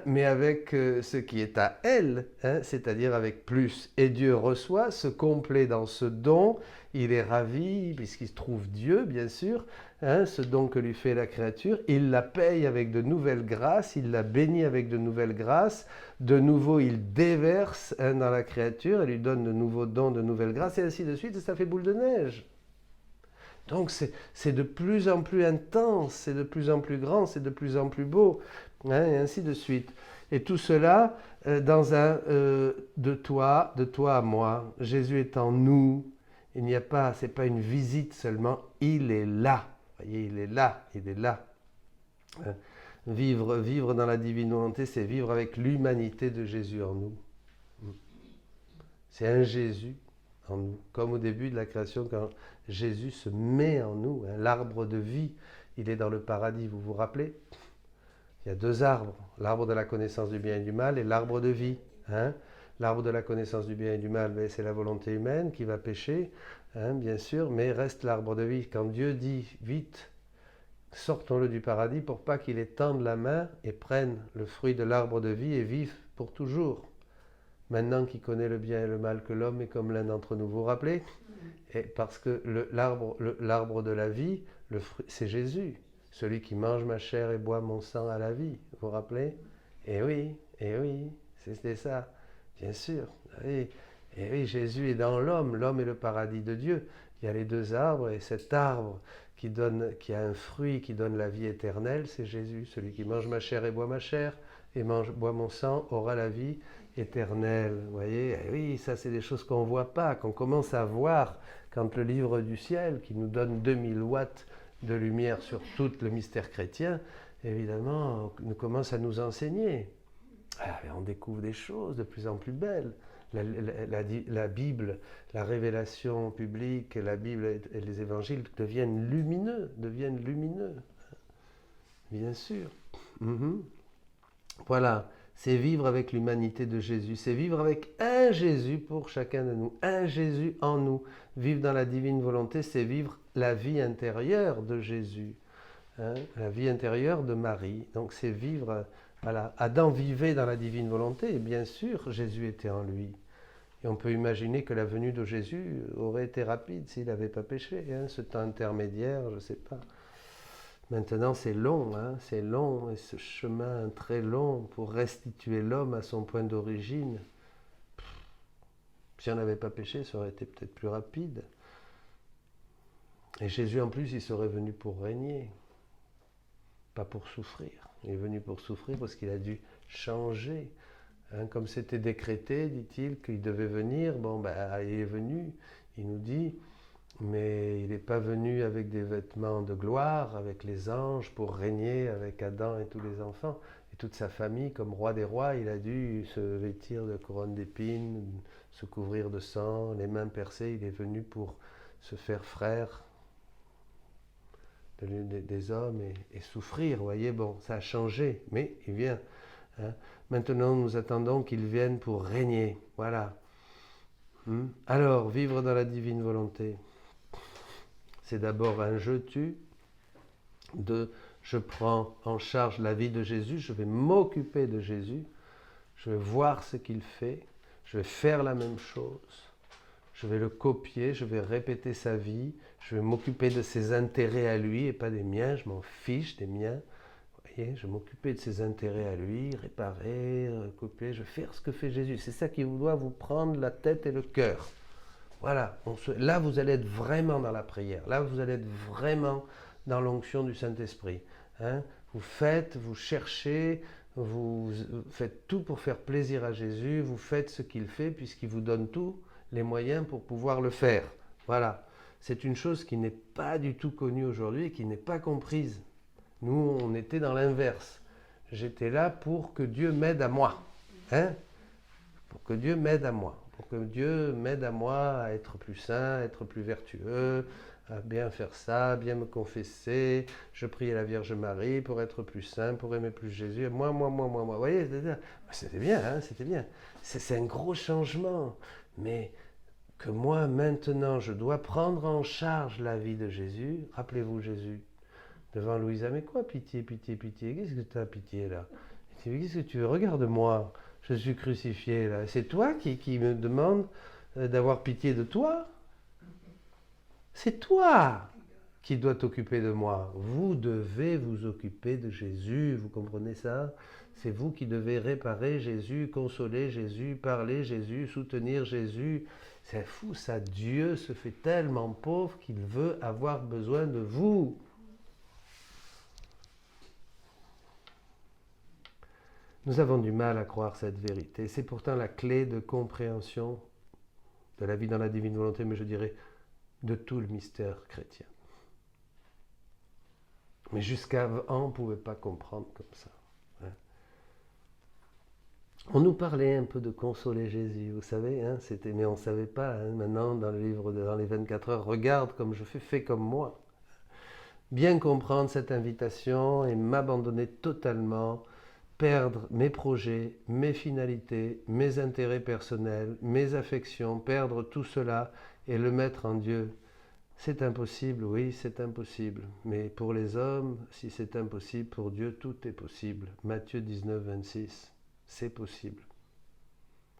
Mais avec ce qui est à elle, c'est-à-dire avec plus. Et Dieu reçoit, se complaît dans ce don, il est ravi, puisqu'il se trouve Dieu, bien sûr, ce don que lui fait la créature, il la paye avec de nouvelles grâces, il la bénit avec de nouvelles grâces, de nouveau il déverse dans la créature, il lui donne de nouveaux dons, de nouvelles grâces, et ainsi de suite, et ça fait boule de neige. Donc c'est de plus en plus intense, c'est de plus en plus grand, c'est de plus en plus beau, et ainsi de suite. Et tout cela dans un de toi à moi. Jésus est en nous. Il n'y a pas, c'est pas une visite seulement, il est là. Vous voyez, il est là, il est là. Vivre dans la divine volonté, c'est vivre avec l'humanité de Jésus en nous. C'est un Jésus en nous, comme au début de la création quand Jésus se met en nous. L'arbre de vie, il est dans le paradis, vous vous rappelez? Il y a deux arbres, l'arbre de la connaissance du bien et du mal et l'arbre de vie. L'arbre de la connaissance du bien et du mal, c'est la volonté humaine qui va pécher, bien sûr, mais reste l'arbre de vie. Quand Dieu dit vite, sortons-le du paradis pour pas qu'il étende la main et prenne le fruit de l'arbre de vie et vive pour toujours. Maintenant qu'il connaît le bien et le mal, que l'homme est comme l'un d'entre nous, vous vous rappelez? Et parce que l'arbre de la vie, c'est Jésus. Celui qui mange ma chair et boit mon sang a la vie. Vous vous rappelez? Eh oui, c'était ça, bien sûr. Et oui, Jésus est dans l'homme. L'homme est le paradis de Dieu. Il y a les deux arbres et cet arbre qui a un fruit qui donne la vie éternelle, c'est Jésus. Celui qui mange ma chair et boit ma chair et boit mon sang aura la vie éternelle. Vous voyez? Eh oui, ça c'est des choses qu'on ne voit pas, qu'on commence à voir quand le livre du ciel, qui nous donne 2000 watts de lumière sur tout le mystère chrétien, évidemment, nous commence à nous enseigner. On découvre des choses de plus en plus belles. La Bible, la révélation publique, la Bible et les évangiles deviennent lumineux. Bien sûr. Voilà, c'est vivre avec l'humanité de Jésus, c'est vivre avec un Jésus pour chacun de nous, un Jésus en nous. Vivre dans la divine volonté, c'est vivre la vie intérieure de Jésus, la vie intérieure de Marie. Donc c'est vivre, voilà, Adam vivait dans la divine volonté, et bien sûr Jésus était en lui. Et on peut imaginer que la venue de Jésus aurait été rapide s'il n'avait pas péché, ce temps intermédiaire, je ne sais pas. Maintenant, c'est long, et ce chemin très long pour restituer l'homme à son point d'origine. Si on n'avait pas péché, ça aurait été peut-être plus rapide. Et Jésus, en plus, il serait venu pour régner, pas pour souffrir. Il est venu pour souffrir parce qu'il a dû changer. Comme c'était décrété, dit-il, qu'il devait venir, il est venu, il nous dit... Mais il n'est pas venu avec des vêtements de gloire, avec les anges, pour régner avec Adam et tous les enfants. Et toute sa famille, comme roi des rois, il a dû se vêtir de couronne d'épines, se couvrir de sang, les mains percées. Il est venu pour se faire frère des hommes et souffrir. Vous voyez, ça a changé, mais il vient. Maintenant, nous attendons qu'il vienne pour régner. Voilà. Alors, vivre dans la divine volonté. C'est d'abord un je tue, je prends en charge la vie de Jésus, je vais m'occuper de Jésus, je vais voir ce qu'il fait, je vais faire la même chose, je vais le copier, je vais répéter sa vie, je vais m'occuper de ses intérêts à lui et pas des miens, je m'en fiche des miens. Vous voyez, je vais m'occuper de ses intérêts à lui, réparer, copier, je vais faire ce que fait Jésus. C'est ça qui doit vous prendre la tête et le cœur. Voilà, là vous allez être vraiment dans la prière, là vous allez être vraiment dans l'onction du Saint-Esprit. Vous faites, vous cherchez, vous faites tout pour faire plaisir à Jésus, vous faites ce qu'il fait puisqu'il vous donne tous les moyens pour pouvoir le faire. Voilà, c'est une chose qui n'est pas du tout connue aujourd'hui et qui n'est pas comprise. Nous, on était dans l'inverse. J'étais là pour que Dieu m'aide à moi. Pour que Dieu m'aide à moi. Pour que Dieu m'aide à moi à être plus saint, à être plus vertueux, à bien faire ça, bien me confesser. Je priais la Vierge Marie pour être plus saint, pour aimer plus Jésus. Moi. Vous voyez, c'était bien, c'était bien. C'est un gros changement. Mais que moi, maintenant, je dois prendre en charge la vie de Jésus. Rappelez-vous Jésus, devant Louisa, mais quoi, pitié, qu'est-ce que tu as pitié là? Qu'est-ce que tu veux? Regarde-moi. Je suis crucifié là. C'est toi qui me demande d'avoir pitié de toi? C'est toi qui dois t'occuper de moi. Vous devez vous occuper de Jésus, vous comprenez ça? C'est vous qui devez réparer Jésus, consoler Jésus, parler Jésus, soutenir Jésus. C'est fou ça, Dieu se fait tellement pauvre qu'il veut avoir besoin de vous. Nous avons du mal à croire cette vérité. C'est pourtant la clé de compréhension de la vie dans la divine volonté, mais je dirais de tout le mystère chrétien. Mais jusqu'avant, on ne pouvait pas comprendre comme ça. On nous parlait un peu de consoler Jésus, vous savez, hein, mais on ne savait pas. Hein, maintenant, dans le livre, dans les 24 heures, regarde comme je fais comme moi. Bien comprendre cette invitation et m'abandonner totalement, perdre mes projets, mes finalités, mes intérêts personnels, mes affections, perdre tout cela et le mettre en Dieu. C'est impossible, oui, c'est impossible. Mais pour les hommes, si c'est impossible, pour Dieu, tout est possible. Matthieu 19, 26, c'est possible.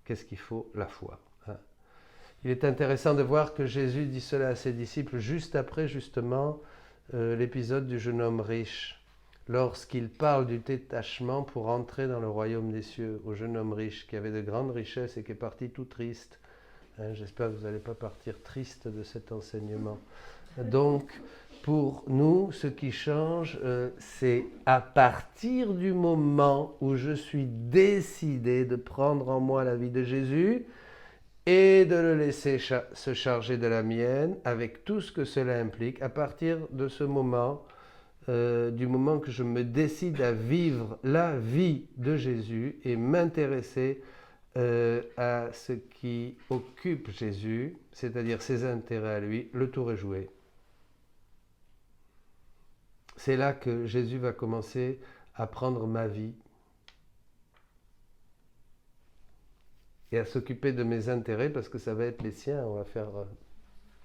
Qu'est-ce qu'il faut? La foi. Hein. Il est intéressant de voir que Jésus dit cela à ses disciples juste après, justement, l'épisode du jeune homme riche, lorsqu'il parle du détachement pour entrer dans le royaume des cieux, au jeune homme riche qui avait de grandes richesses et qui est parti tout triste. Hein, j'espère que vous n'allez pas partir triste de cet enseignement. Donc, pour nous, ce qui change, c'est à partir du moment où je suis décidé de prendre en moi la vie de Jésus et de le laisser se charger de la mienne, avec tout ce que cela implique, à partir de ce moment, du moment que je me décide à vivre la vie de Jésus et m'intéresser à ce qui occupe Jésus, c'est-à-dire ses intérêts à lui, le tour est joué. C'est là que Jésus va commencer à prendre ma vie et à s'occuper de mes intérêts parce que ça va être les siens.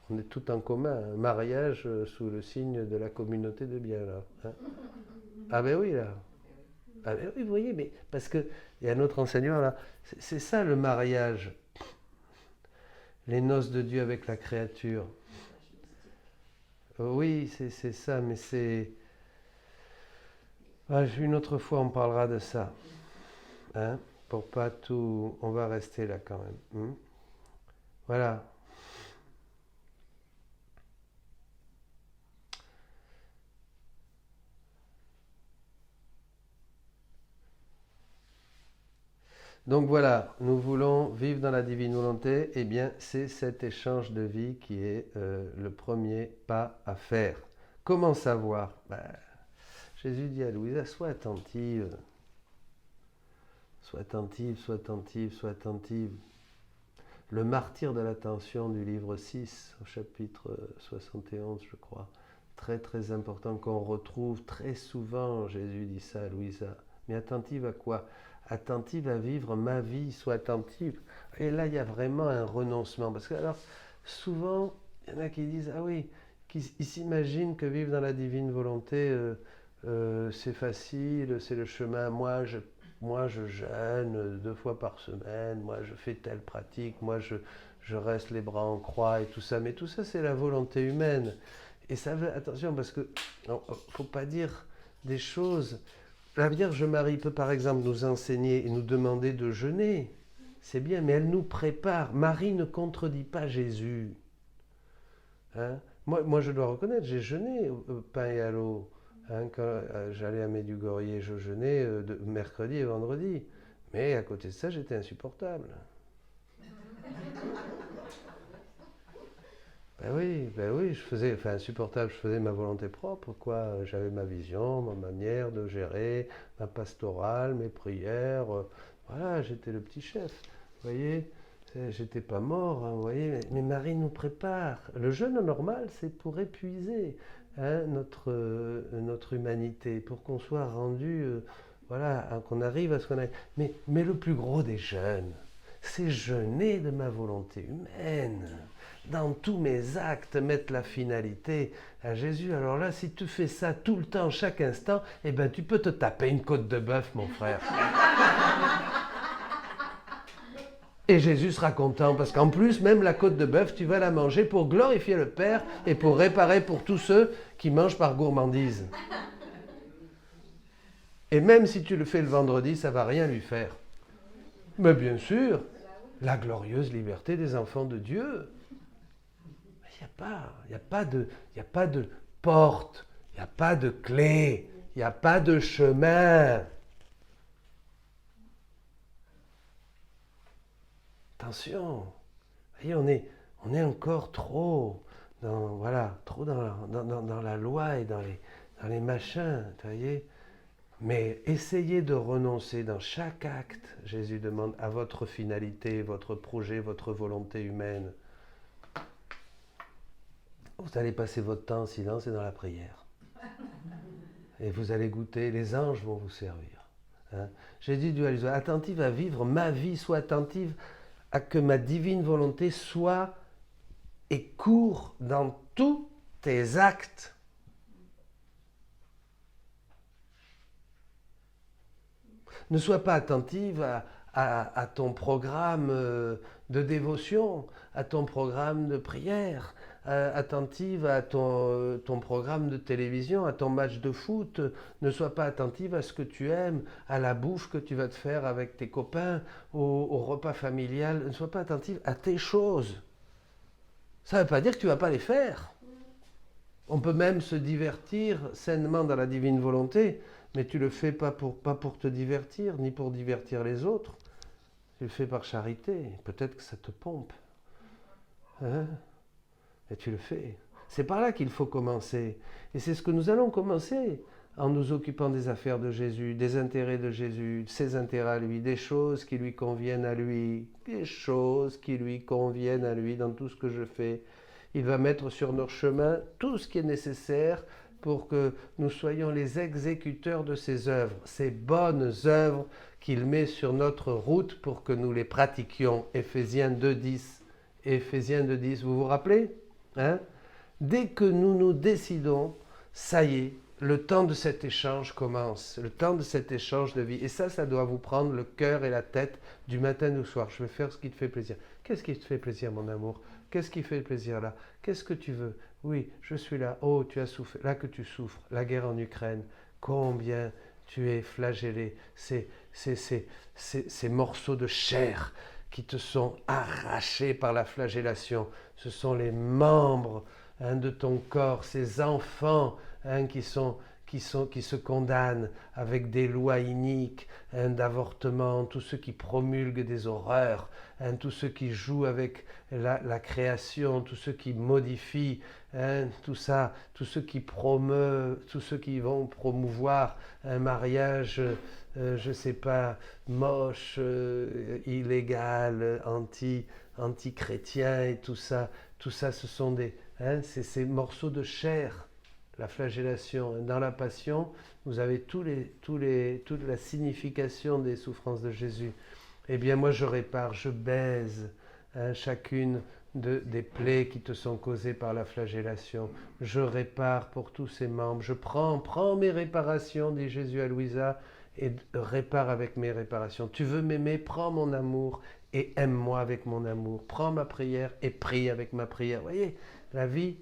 On est tout en commun, un mariage sous le signe de la communauté de biens là. Hein. Ah ben oui là. Ah ben oui, vous voyez, mais parce que il y a un autre enseignement là. C'est ça le mariage. Les noces de Dieu avec la créature. Oui, c'est ça, mais c'est... Ah, une autre fois, on parlera de ça. Hein? Pour pas tout... On va rester là quand même. Voilà. Donc voilà, nous voulons vivre dans la divine volonté, eh bien c'est cet échange de vie qui est le premier pas à faire. Comment savoir? Jésus dit à Louisa, sois attentive, sois attentive, sois attentive, sois attentive. Le martyr de l'attention du livre 6, au chapitre 71, je crois, très très important qu'on retrouve très souvent, Jésus dit ça à Louisa. Mais attentive à quoi? Attentive à vivre ma vie, sois attentive. Et là, il y a vraiment un renoncement. Parce que, alors, souvent, il y en a qui disent, ah oui, ils s'imaginent que vivre dans la divine volonté, c'est facile, c'est le chemin. Moi, je jeûne 2 fois par semaine, moi, je fais telle pratique, moi, je reste les bras en croix et tout ça. Mais tout ça, c'est la volonté humaine. Et ça veut, attention, parce que, il ne faut pas dire des choses... La Vierge Marie peut par exemple nous enseigner et nous demander de jeûner. C'est bien, mais elle nous prépare. Marie ne contredit pas Jésus. Hein? Moi, je dois reconnaître, j'ai jeûné pain et à l'eau. Hein, quand j'allais à Medjugorje, je jeûnais de mercredi et vendredi. Mais à côté de ça, j'étais insupportable. Ben oui, je faisais, enfin insupportable, je faisais ma volonté propre, quoi. J'avais ma vision, ma manière de gérer, ma pastorale, mes prières. Voilà, j'étais le petit chef. Vous voyez, j'étais pas mort, hein, vous voyez. Mais Marie nous prépare. Le jeûne normal, c'est pour épuiser hein, notre humanité, pour qu'on soit rendu, voilà, hein, qu'on arrive à ce qu'on a. Mais le plus gros des jeûnes, c'est jeûner de ma volonté humaine. Dans tous mes actes, mettre la finalité à Jésus. Alors là, si tu fais ça tout le temps, chaque instant, eh ben, tu peux te taper une côte de bœuf, mon frère. Et Jésus sera content, parce qu'en plus, même la côte de bœuf, tu vas la manger pour glorifier le Père et pour réparer pour tous ceux qui mangent par gourmandise. Et même si tu le fais le vendredi, ça ne va rien lui faire. Mais bien sûr, la glorieuse liberté des enfants de Dieu. Il n'y a pas de porte, il n'y a pas de clé, il n'y a pas de chemin. Attention, vous voyez, on est encore trop dans la loi et dans les machins, vous voyez. Mais essayez de renoncer dans chaque acte, Jésus demande, à votre finalité, votre projet, votre volonté humaine. Vous allez passer votre temps en silence et dans la prière. Et vous allez goûter, les anges vont vous servir. Hein? Jésus dit à Luisa, attentive à vivre ma vie, sois attentive à que ma divine volonté soit et court dans tous tes actes. Ne sois pas attentive à ton programme de dévotion, à ton programme de prière, attentive à ton programme de télévision, à ton match de foot. Ne sois pas attentive à ce que tu aimes, à la bouffe que tu vas te faire avec tes copains, au repas familial. Ne sois pas attentive à tes choses. Ça ne veut pas dire que tu ne vas pas les faire. On peut même se divertir sainement dans la divine volonté, mais tu ne le fais pas pour te divertir, ni pour divertir les autres. Tu le fais par charité. Peut-être que ça te pompe. Hein? Et tu le fais. C'est par là qu'il faut commencer. Et c'est ce que nous allons commencer en nous occupant des affaires de Jésus, des intérêts de Jésus, de ses intérêts à lui, des choses qui lui conviennent à lui, des choses qui lui conviennent à lui dans tout ce que je fais. Il va mettre sur notre chemin tout ce qui est nécessaire pour que nous soyons les exécuteurs de ses œuvres, ces bonnes œuvres qu'il met sur notre route pour que nous les pratiquions. Éphésiens 2.10. Éphésiens 2.10, vous vous rappelez? Hein? Dès que nous nous décidons, ça y est, le temps de cet échange commence, le temps de cet échange de vie. Et ça doit vous prendre le cœur et la tête du matin au soir. Je vais faire ce qui te fait plaisir. Qu'est-ce qui te fait plaisir, mon amour? Qu'est-ce qui fait plaisir là? Qu'est-ce que tu veux? Oui, je suis là. Oh, tu as souffert. Là que tu souffres. La guerre en Ukraine. Combien tu es flagellé. Ces morceaux de chair qui te sont arrachés par la flagellation. Ce sont les membres de ton corps, ces enfants qui se condamnent avec des lois iniques d'avortement, tous ceux qui promulguent des horreurs, tous ceux qui jouent avec la création, tous ceux qui modifient tout ça, tous ceux qui promeuvent, tous ceux qui vont promouvoir un mariage, je ne sais pas, moche, illégal, anti-chrétien et tout ça, ce sont c'est ces morceaux de chair, la flagellation. Dans la Passion, vous avez toute la signification des souffrances de Jésus. Eh bien, moi, je répare, je baise chacune des plaies qui te sont causées par la flagellation. Je répare pour tous ces membres. Je prends mes réparations, dit Jésus à Louisa, et répare avec mes réparations. Tu veux m'aimer, prends mon amour et aime-moi avec mon amour. Prends ma prière et prie avec ma prière. Vous voyez, la vie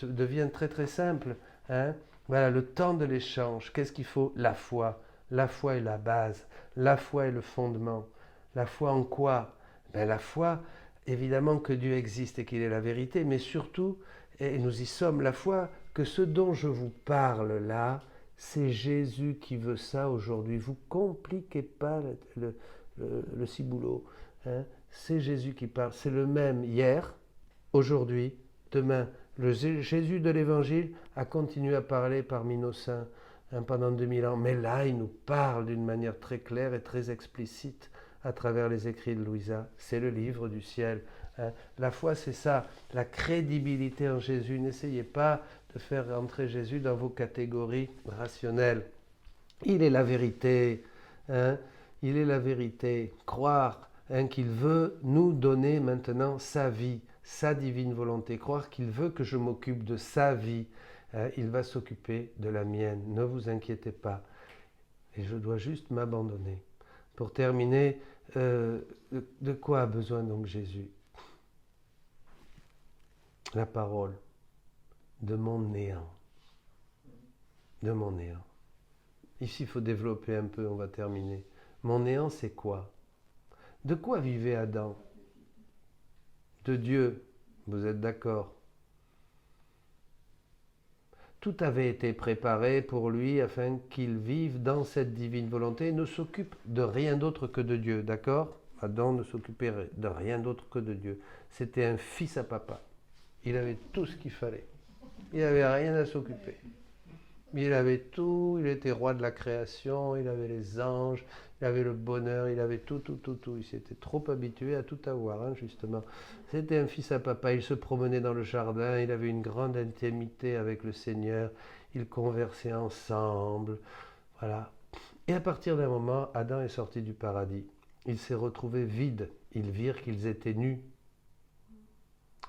devient très très simple. Hein? Voilà, le temps de l'échange. Qu'est-ce qu'il faut? La foi. La foi est la base. La foi est le fondement. La foi en quoi? La foi, évidemment que Dieu existe et qu'il est la vérité, mais surtout, et nous y sommes, la foi que ce dont je vous parle là, c'est Jésus qui veut ça aujourd'hui. Vous compliquez pas le ciboulot. Hein? C'est Jésus qui parle. C'est le même hier, aujourd'hui, demain. Le Jésus de l'Évangile a continué à parler parmi nos saints pendant 2000 ans. Mais là, il nous parle d'une manière très claire et très explicite à travers les écrits de Louisa. C'est le livre du ciel. Hein. La foi, c'est ça, la crédibilité en Jésus. N'essayez pas de faire rentrer Jésus dans vos catégories rationnelles. Il est la vérité. Hein. Il est la vérité. Croire qu'il veut nous donner maintenant sa vie, sa divine volonté. Croire qu'il veut que je m'occupe de sa vie. Il va s'occuper de la mienne. Ne vous inquiétez pas. Et je dois juste m'abandonner. Pour terminer, de quoi a besoin donc Jésus? La parole. De mon néant. De mon néant. Ici, il faut développer un peu, on va terminer. Mon néant, c'est quoi? De quoi vivait Adam? De Dieu, vous êtes d'accord? Tout avait été préparé pour lui afin qu'il vive dans cette divine volonté et ne s'occupe de rien d'autre que de Dieu, d'accord? Adam ne s'occupait de rien d'autre que de Dieu. C'était un fils à papa. Il avait tout ce qu'il fallait. Il n'avait rien à s'occuper. Il avait tout, il était roi de la création, il avait les anges, il avait le bonheur, il avait tout, tout, tout, tout. Il s'était trop habitué à tout avoir, hein, justement. C'était un fils à papa, il se promenait dans le jardin, il avait une grande intimité avec le Seigneur, ils conversaient ensemble, voilà. Et à partir d'un moment, Adam est sorti du paradis. Il s'est retrouvé vide. Ils virent qu'ils étaient nus.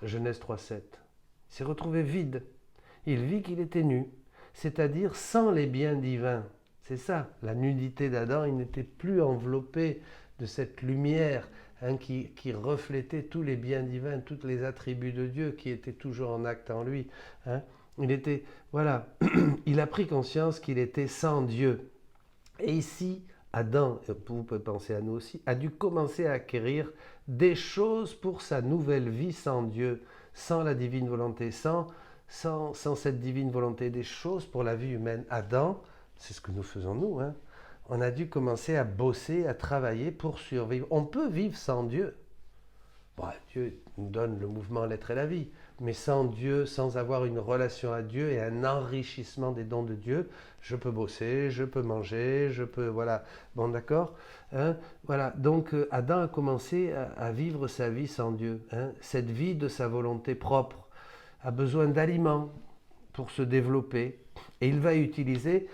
Genèse 3,7. Il s'est retrouvé vide. Il vit qu'il était nu, c'est-à-dire sans les biens divins. C'est ça, la nudité d'Adam, il n'était plus enveloppé de cette lumière qui reflétait tous les biens divins, tous les attributs de Dieu qui étaient toujours en acte en lui. Hein. Il était, voilà, il a pris conscience qu'il était sans Dieu. Et ici, Adam, vous pouvez penser à nous aussi, a dû commencer à acquérir des choses pour sa nouvelle vie sans Dieu, sans la divine volonté, sans cette divine volonté, des choses pour la vie humaine. Adam, c'est ce que nous faisons nous, hein. On a dû commencer à bosser, à travailler pour survivre. On peut vivre sans Dieu. Bon, Dieu nous donne le mouvement, l'être et la vie. Mais sans Dieu, sans avoir une relation à Dieu et un enrichissement des dons de Dieu, je peux bosser, je peux manger, je peux... Voilà. Bon, d'accord, hein, voilà. Donc, Adam a commencé à vivre sa vie sans Dieu. Hein. Cette vie de sa volonté propre a besoin d'aliments pour se développer. Et il va utiliser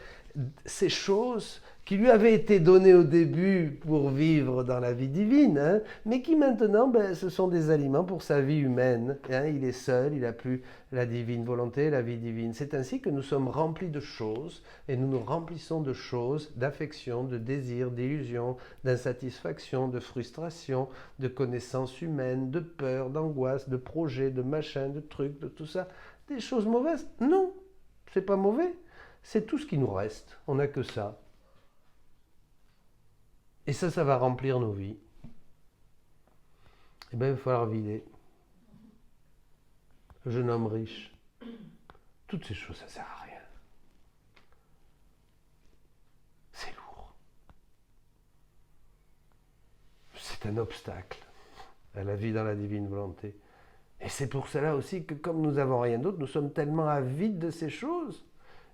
ces choses qui lui avaient été données au début pour vivre dans la vie divine, hein, mais qui maintenant, ce sont des aliments pour sa vie humaine. Hein. Il est seul, il n'a plus la divine volonté, la vie divine. C'est ainsi que nous sommes remplis de choses, et nous nous remplissons de choses, d'affection, de désir, d'illusion, d'insatisfaction, de frustration, de connaissances humaines, de peur, d'angoisse, de projets, de machins, de trucs, de tout ça. Des choses mauvaises? Non, c'est pas mauvais. C'est tout ce qui nous reste. On n'a que ça. Et ça va remplir nos vies. Eh bien, il va falloir vider. Le jeune homme riche. Toutes ces choses, ça ne sert à rien. C'est lourd. C'est un obstacle à la vie dans la divine volonté. Et c'est pour cela aussi que comme nous n'avons rien d'autre, nous sommes tellement avides de ces choses.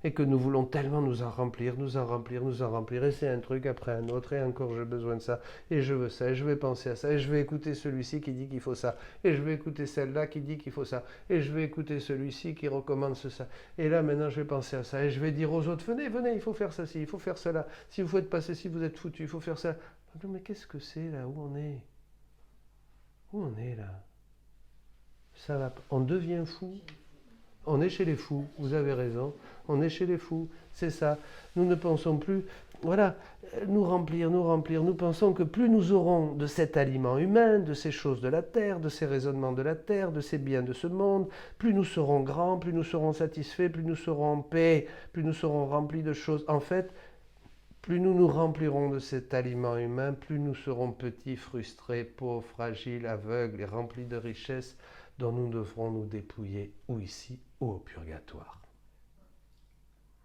Et que nous voulons tellement nous en remplir, nous en remplir, nous en remplir, et c'est un truc après un autre, et encore j'ai besoin de ça, et je veux ça, et je vais penser à ça, et je vais écouter celui-ci qui dit qu'il faut ça, et je vais écouter celle-là qui dit qu'il faut ça, et je vais écouter celui-ci qui recommande ça, et là maintenant je vais penser à ça, et je vais dire aux autres, venez, il faut faire ça, il faut faire cela, si vous faites pas ceci, vous êtes foutus, il faut faire ça. Mais qu'est-ce que c'est là, où on est? Où on est là? Ça va, on devient fou. On est chez les fous, vous avez raison, on est chez les fous, c'est ça. Nous ne pensons plus, voilà, nous remplir, nous pensons que plus nous aurons de cet aliment humain, de ces choses de la terre, de ces raisonnements de la terre, de ces biens de ce monde, plus nous serons grands, plus nous serons satisfaits, plus nous serons en paix, plus nous serons remplis de choses. En fait, plus nous nous remplirons de cet aliment humain, plus nous serons petits, frustrés, pauvres, fragiles, aveugles et remplis de richesses dont nous devrons nous dépouiller, ou ici, ou au purgatoire.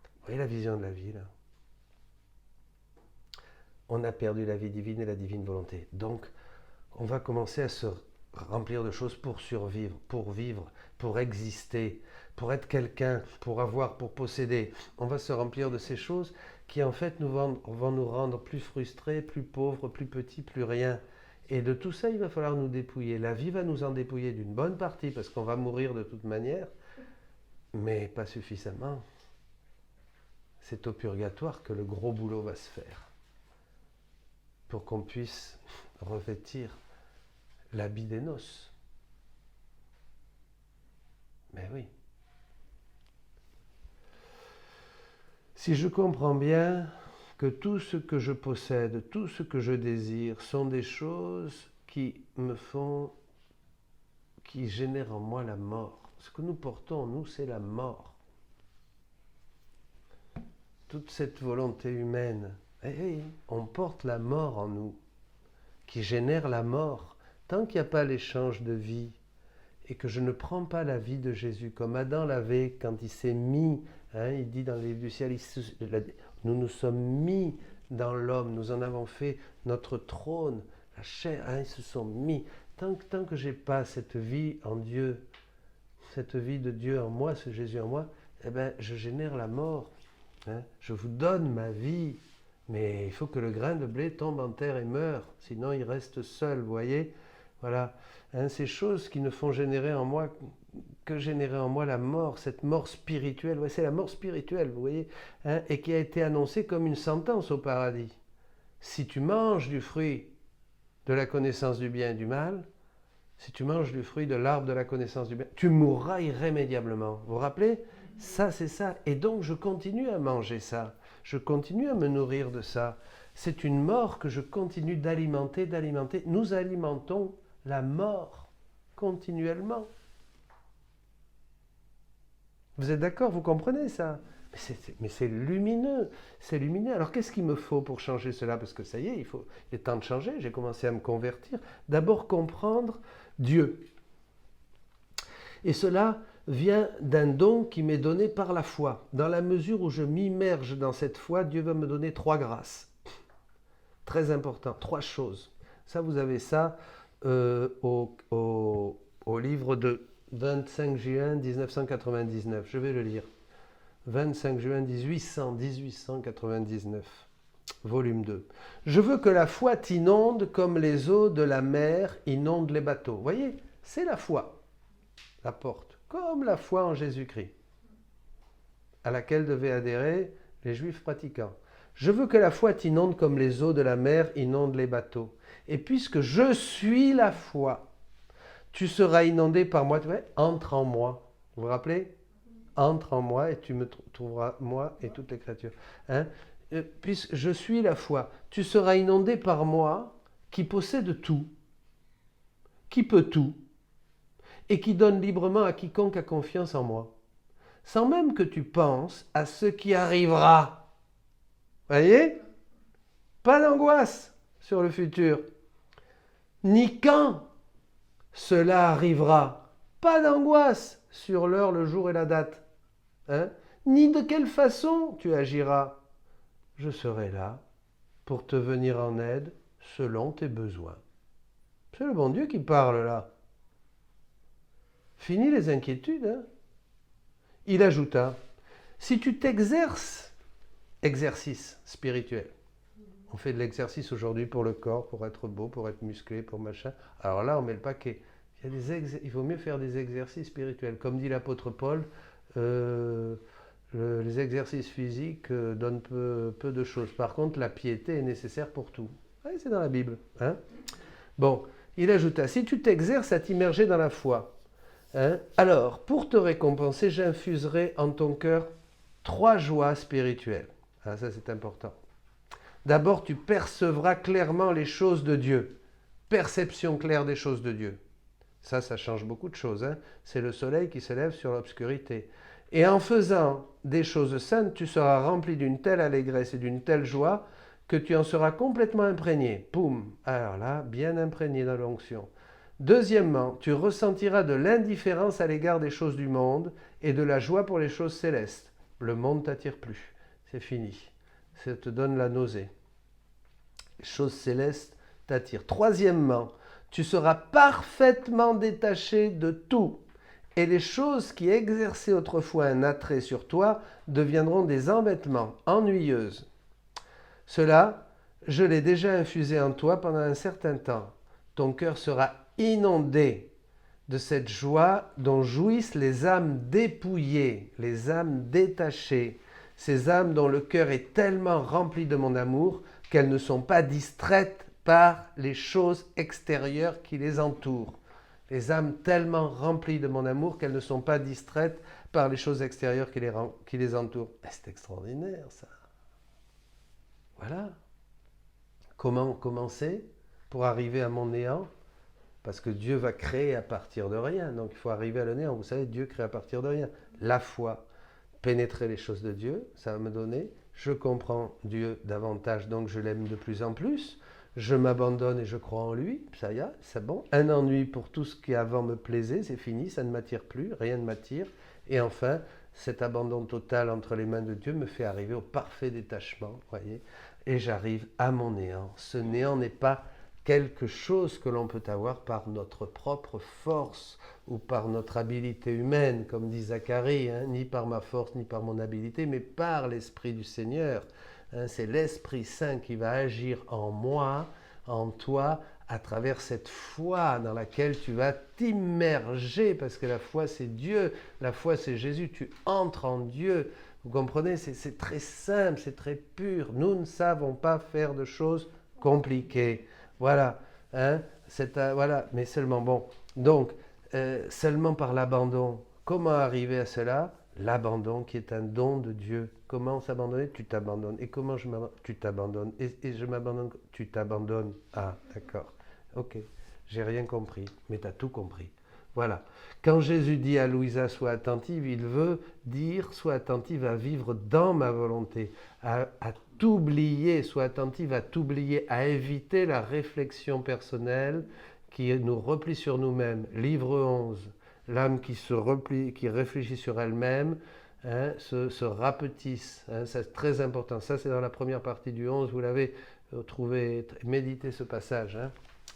Vous voyez la vision de la vie, là? On a perdu la vie divine et la divine volonté. Donc, on va commencer à se remplir de choses pour survivre, pour vivre, pour exister, pour être quelqu'un, pour avoir, pour posséder. On va se remplir de ces choses qui, en fait, vont nous rendre plus frustrés, plus pauvres, plus petits, plus rien. Et de tout ça, il va falloir nous dépouiller. La vie va nous en dépouiller d'une bonne partie, parce qu'on va mourir de toute manière, mais pas suffisamment. C'est au purgatoire que le gros boulot va se faire, pour qu'on puisse revêtir l'habit des noces. Mais oui. Si je comprends bien que tout ce que je possède, tout ce que je désire sont des choses qui génèrent en moi la mort. Ce que nous portons en nous, c'est la mort. Toute cette volonté humaine, on porte la mort en nous, qui génère la mort. Tant qu'il n'y a pas l'échange de vie, et que je ne prends pas la vie de Jésus, comme Adam l'avait quand il s'est mis, il dit dans le livre du ciel, nous nous sommes mis dans l'homme, nous en avons fait notre trône, la chair, ils se sont mis. Tant que je n'ai pas cette vie en Dieu, cette vie de Dieu en moi, ce Jésus en moi, je génère la mort. Hein. Je vous donne ma vie, mais il faut que le grain de blé tombe en terre et meure, sinon il reste seul, vous voyez. Voilà, hein, ces choses qui ne font générer en moi que générer en moi la mort, cette mort spirituelle. Ouais, c'est la mort spirituelle, vous voyez, hein, et qui a été annoncée comme une sentence au paradis. Si tu manges du fruit de la connaissance du bien et du mal, si tu manges du fruit de l'arbre de la connaissance du bien, tu mourras irrémédiablement. Vous vous rappelez? Ça, c'est ça. Et donc, je continue à manger ça. Je continue à me nourrir de ça. C'est une mort que je continue d'alimenter, d'alimenter. Nous alimentons la mort continuellement. Vous êtes d'accord? Vous comprenez ça? Mais c'est lumineux, c'est lumineux. Alors qu'est-ce qu'il me faut pour changer cela? Parce que ça y est, il est temps de changer, j'ai commencé à me convertir. D'abord comprendre Dieu. Et cela vient d'un don qui m'est donné par la foi. Dans la mesure où je m'immerge dans cette foi, Dieu va me donner 3 grâces. Très important, 3 choses. Ça, vous avez ça au livre de 25 juin 1999. Je vais le lire. 25 juin 1899, volume 2. Je veux que la foi t'inonde comme les eaux de la mer inondent les bateaux. Vous voyez, c'est la foi, la porte, comme la foi en Jésus-Christ, à laquelle devaient adhérer les Juifs pratiquants. Je veux que la foi t'inonde comme les eaux de la mer inondent les bateaux. Et puisque je suis la foi, tu seras inondé par moi. Entre en moi. Vous vous rappelez? Entre en moi et tu me trouveras, moi et toutes les créatures. Hein? Puisque je suis la foi, tu seras inondé par moi qui possède tout, qui peut tout, et qui donne librement à quiconque a confiance en moi, sans même que tu penses à ce qui arrivera. Voyez? Pas d'angoisse sur le futur, ni quand cela arrivera. Pas d'angoisse sur l'heure, le jour et la date. Hein? Ni de quelle façon tu agiras. Je serai là pour te venir en aide selon tes besoins. C'est le bon Dieu qui parle là. Fini les inquiétudes. Hein? Il ajouta, si tu t'exerces, exercice spirituel. On fait de l'exercice aujourd'hui pour le corps, pour être beau, pour être musclé, pour machin. Alors là, on met le paquet. Il vaut mieux faire des exercices spirituels. Comme dit l'apôtre Paul, les exercices physiques donnent peu de choses. Par contre, la piété est nécessaire pour tout. Ouais, c'est dans la Bible. Hein? Bon, il ajouta, si tu t'exerces à t'immerger dans la foi, hein, alors, pour te récompenser, j'infuserai en ton cœur 3 joies spirituelles. Ah, ça, c'est important. D'abord, tu percevras clairement les choses de Dieu. Perception claire des choses de Dieu. Ça change beaucoup de choses. Hein. C'est le soleil qui se lève sur l'obscurité. Et en faisant des choses saintes, tu seras rempli d'une telle allégresse et d'une telle joie que tu en seras complètement imprégné. Poum! Alors là, bien imprégné dans l'onction. Deuxièmement, tu ressentiras de l'indifférence à l'égard des choses du monde et de la joie pour les choses célestes. Le monde ne t'attire plus. C'est fini. Ça te donne la nausée. Les choses célestes t'attirent. Troisièmement, tu seras parfaitement détaché de tout. Et les choses qui exerçaient autrefois un attrait sur toi deviendront des embêtements, ennuyeuses. Cela, je l'ai déjà infusé en toi pendant un certain temps. Ton cœur sera inondé de cette joie dont jouissent les âmes dépouillées, les âmes détachées, ces âmes dont le cœur est tellement rempli de mon amour qu'elles ne sont pas distraites par les choses extérieures qui les entourent. Les âmes tellement remplies de mon amour qu'elles ne sont pas distraites par les choses extérieures qui les entourent. C'est extraordinaire ça. Voilà. Comment commencer pour arriver à mon néant? Parce que Dieu va créer à partir de rien. Donc il faut arriver à le néant. Vous savez, Dieu crée à partir de rien. La foi, pénétrer les choses de Dieu, ça va me donner. Je comprends Dieu davantage, donc je l'aime de plus en plus. Je m'abandonne et je crois en lui, ça y est, c'est bon. Un ennui pour tout ce qui avant me plaisait, c'est fini, ça ne m'attire plus, rien ne m'attire. Et enfin, cet abandon total entre les mains de Dieu me fait arriver au parfait détachement, voyez. Et j'arrive à mon néant. Ce néant n'est pas quelque chose que l'on peut avoir par notre propre force ou par notre habileté humaine, comme dit Zacharie, hein, ni par ma force ni par mon habileté, mais par l'Esprit du Seigneur. Hein, c'est l'Esprit Saint qui va agir en moi, en toi, à travers cette foi dans laquelle tu vas t'immerger, parce que la foi c'est Dieu, la foi c'est Jésus, tu entres en Dieu. Vous comprenez, c'est très simple, c'est très pur. Nous ne savons pas faire de choses compliquées. Voilà, hein, voilà, mais seulement bon. Donc, seulement par l'abandon. Comment arriver à cela? L'abandon qui est un don de Dieu. Comment s'abandonner? Tu t'abandonnes. Et comment tu t'abandonnes. Et je m'abandonne. Tu t'abandonnes. Ah, d'accord. Ok, j'ai rien compris, mais tu as tout compris. Voilà. Quand Jésus dit à Louisa, sois attentive, il veut dire, sois attentive à vivre dans ma volonté, à t'oublier, sois attentive à t'oublier, à éviter la réflexion personnelle qui nous replie sur nous-mêmes. Livre 11, l'âme qui se replie, qui réfléchit sur elle-même, hein, se rapetisse. Hein, c'est très important. Ça, c'est dans la première partie du 11. Vous l'avez trouvé, méditez ce passage. Hein.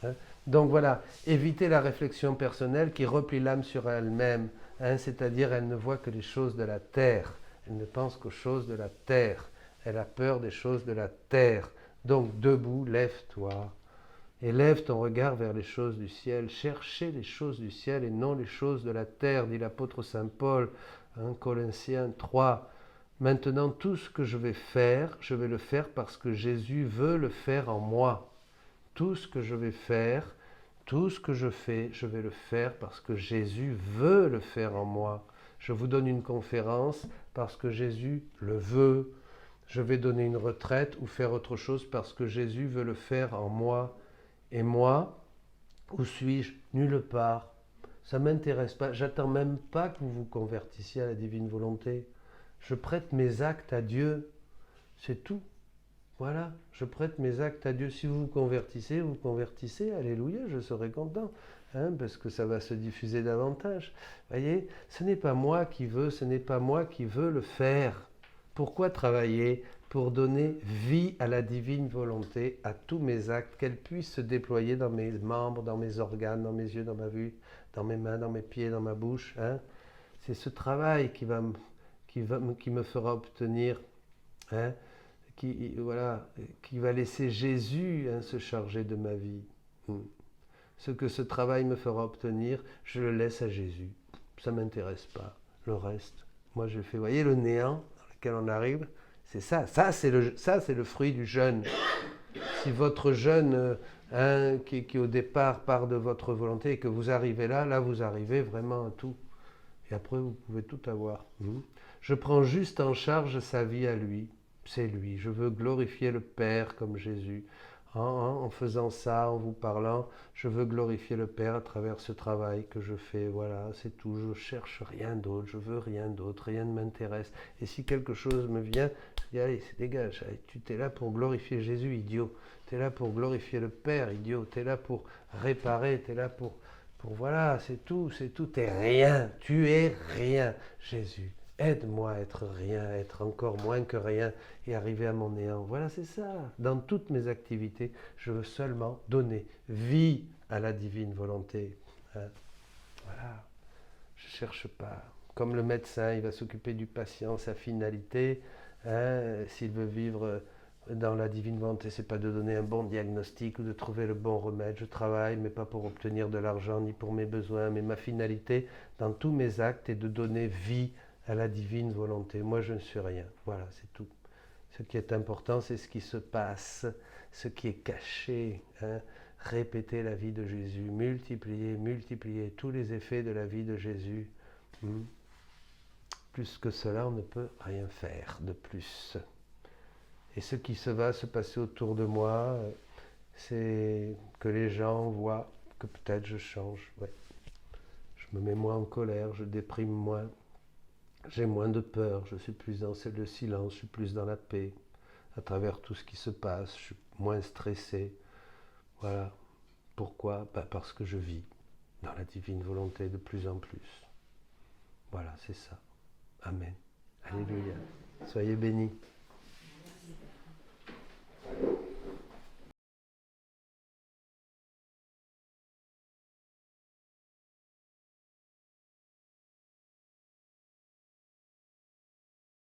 Hein. Donc voilà, éviter la réflexion personnelle qui replie l'âme sur elle-même, hein, c'est-à-dire elle ne voit que les choses de la terre, elle ne pense qu'aux choses de la terre, elle a peur des choses de la terre. Donc debout, lève-toi et lève ton regard vers les choses du ciel, cherchez les choses du ciel et non les choses de la terre, dit l'apôtre Saint Paul, hein, Colossiens 3. Maintenant tout ce que je vais le faire parce que Jésus veut le faire en moi. Tout ce que je vais faire, tout ce que je fais, je vais le faire parce que Jésus veut le faire en moi. Je vous donne une conférence parce que Jésus le veut. Je vais donner une retraite ou faire autre chose parce que Jésus veut le faire en moi. Et moi, où suis-je? Nulle part. Ça ne m'intéresse pas. J'attends même pas que vous vous convertissiez à la divine volonté. Je prête mes actes à Dieu. C'est tout. Voilà, je prête mes actes à Dieu. Si vous vous convertissez, alléluia, je serai content, hein, parce que ça va se diffuser davantage. Voyez, ce n'est pas moi qui veux, ce n'est pas moi qui veux le faire. Pourquoi travailler? Pour donner vie à la divine volonté, à tous mes actes, qu'elle puisse se déployer dans mes membres, dans mes organes, dans mes yeux, dans ma vue, dans mes mains, dans mes pieds, dans ma bouche. Hein. C'est ce travail qui me fera obtenir... Hein, qui va laisser Jésus, hein, se charger de ma vie. Ce que ce travail me fera obtenir, je le laisse à Jésus. Ça ne m'intéresse pas. Le reste, moi je fais. Vous voyez le néant dans lequel on arrive? C'est ça. Ça, c'est le fruit du jeûne. Si votre jeûne, hein, qui au départ part de votre volonté et que vous arrivez là vous arrivez vraiment à tout. Et après, vous pouvez tout avoir. Je prends juste en charge sa vie à lui. C'est lui. Je veux glorifier le Père comme Jésus. En faisant ça, en vous parlant, je veux glorifier le Père à travers ce travail que je fais. Voilà, c'est tout. Je cherche rien d'autre. Je veux rien d'autre. Rien ne m'intéresse. Et si quelque chose me vient, je dis allez, dégage. Allez, tu t'es là pour glorifier Jésus, idiot. Tu es là pour glorifier le Père, idiot. Tu es là pour réparer. Tu es là pour voilà, c'est tout. Tu es rien. Tu es rien, Jésus. Aide-moi à être rien, à être encore moins que rien et arriver à mon néant. Voilà, c'est ça. Dans toutes mes activités, je veux seulement donner vie à la divine volonté. Hein. Voilà. Je ne cherche pas. Comme le médecin, il va s'occuper du patient, sa finalité. Hein, s'il veut vivre dans la divine volonté, c'est pas de donner un bon diagnostic ou de trouver le bon remède. Je travaille, mais pas pour obtenir de l'argent ni pour mes besoins. Mais ma finalité, dans tous mes actes, est de donner vie à la divine volonté. Moi, je ne suis rien. Voilà, c'est tout. Ce qui est important, c'est ce qui se passe, ce qui est caché. Hein. Répéter la vie de Jésus, multiplier tous les effets de la vie de Jésus. Plus que cela, on ne peut rien faire de plus. Et ce qui va se passer autour de moi, c'est que les gens voient que peut-être je change. Ouais. Je me mets moins en colère, je déprime moins. J'ai moins de peur, je suis plus dans le silence, je suis plus dans la paix. À travers tout ce qui se passe, je suis moins stressé. Voilà. Pourquoi? Parce que je vis dans la divine volonté de plus en plus. Voilà, c'est ça. Amen. Alléluia. Soyez bénis.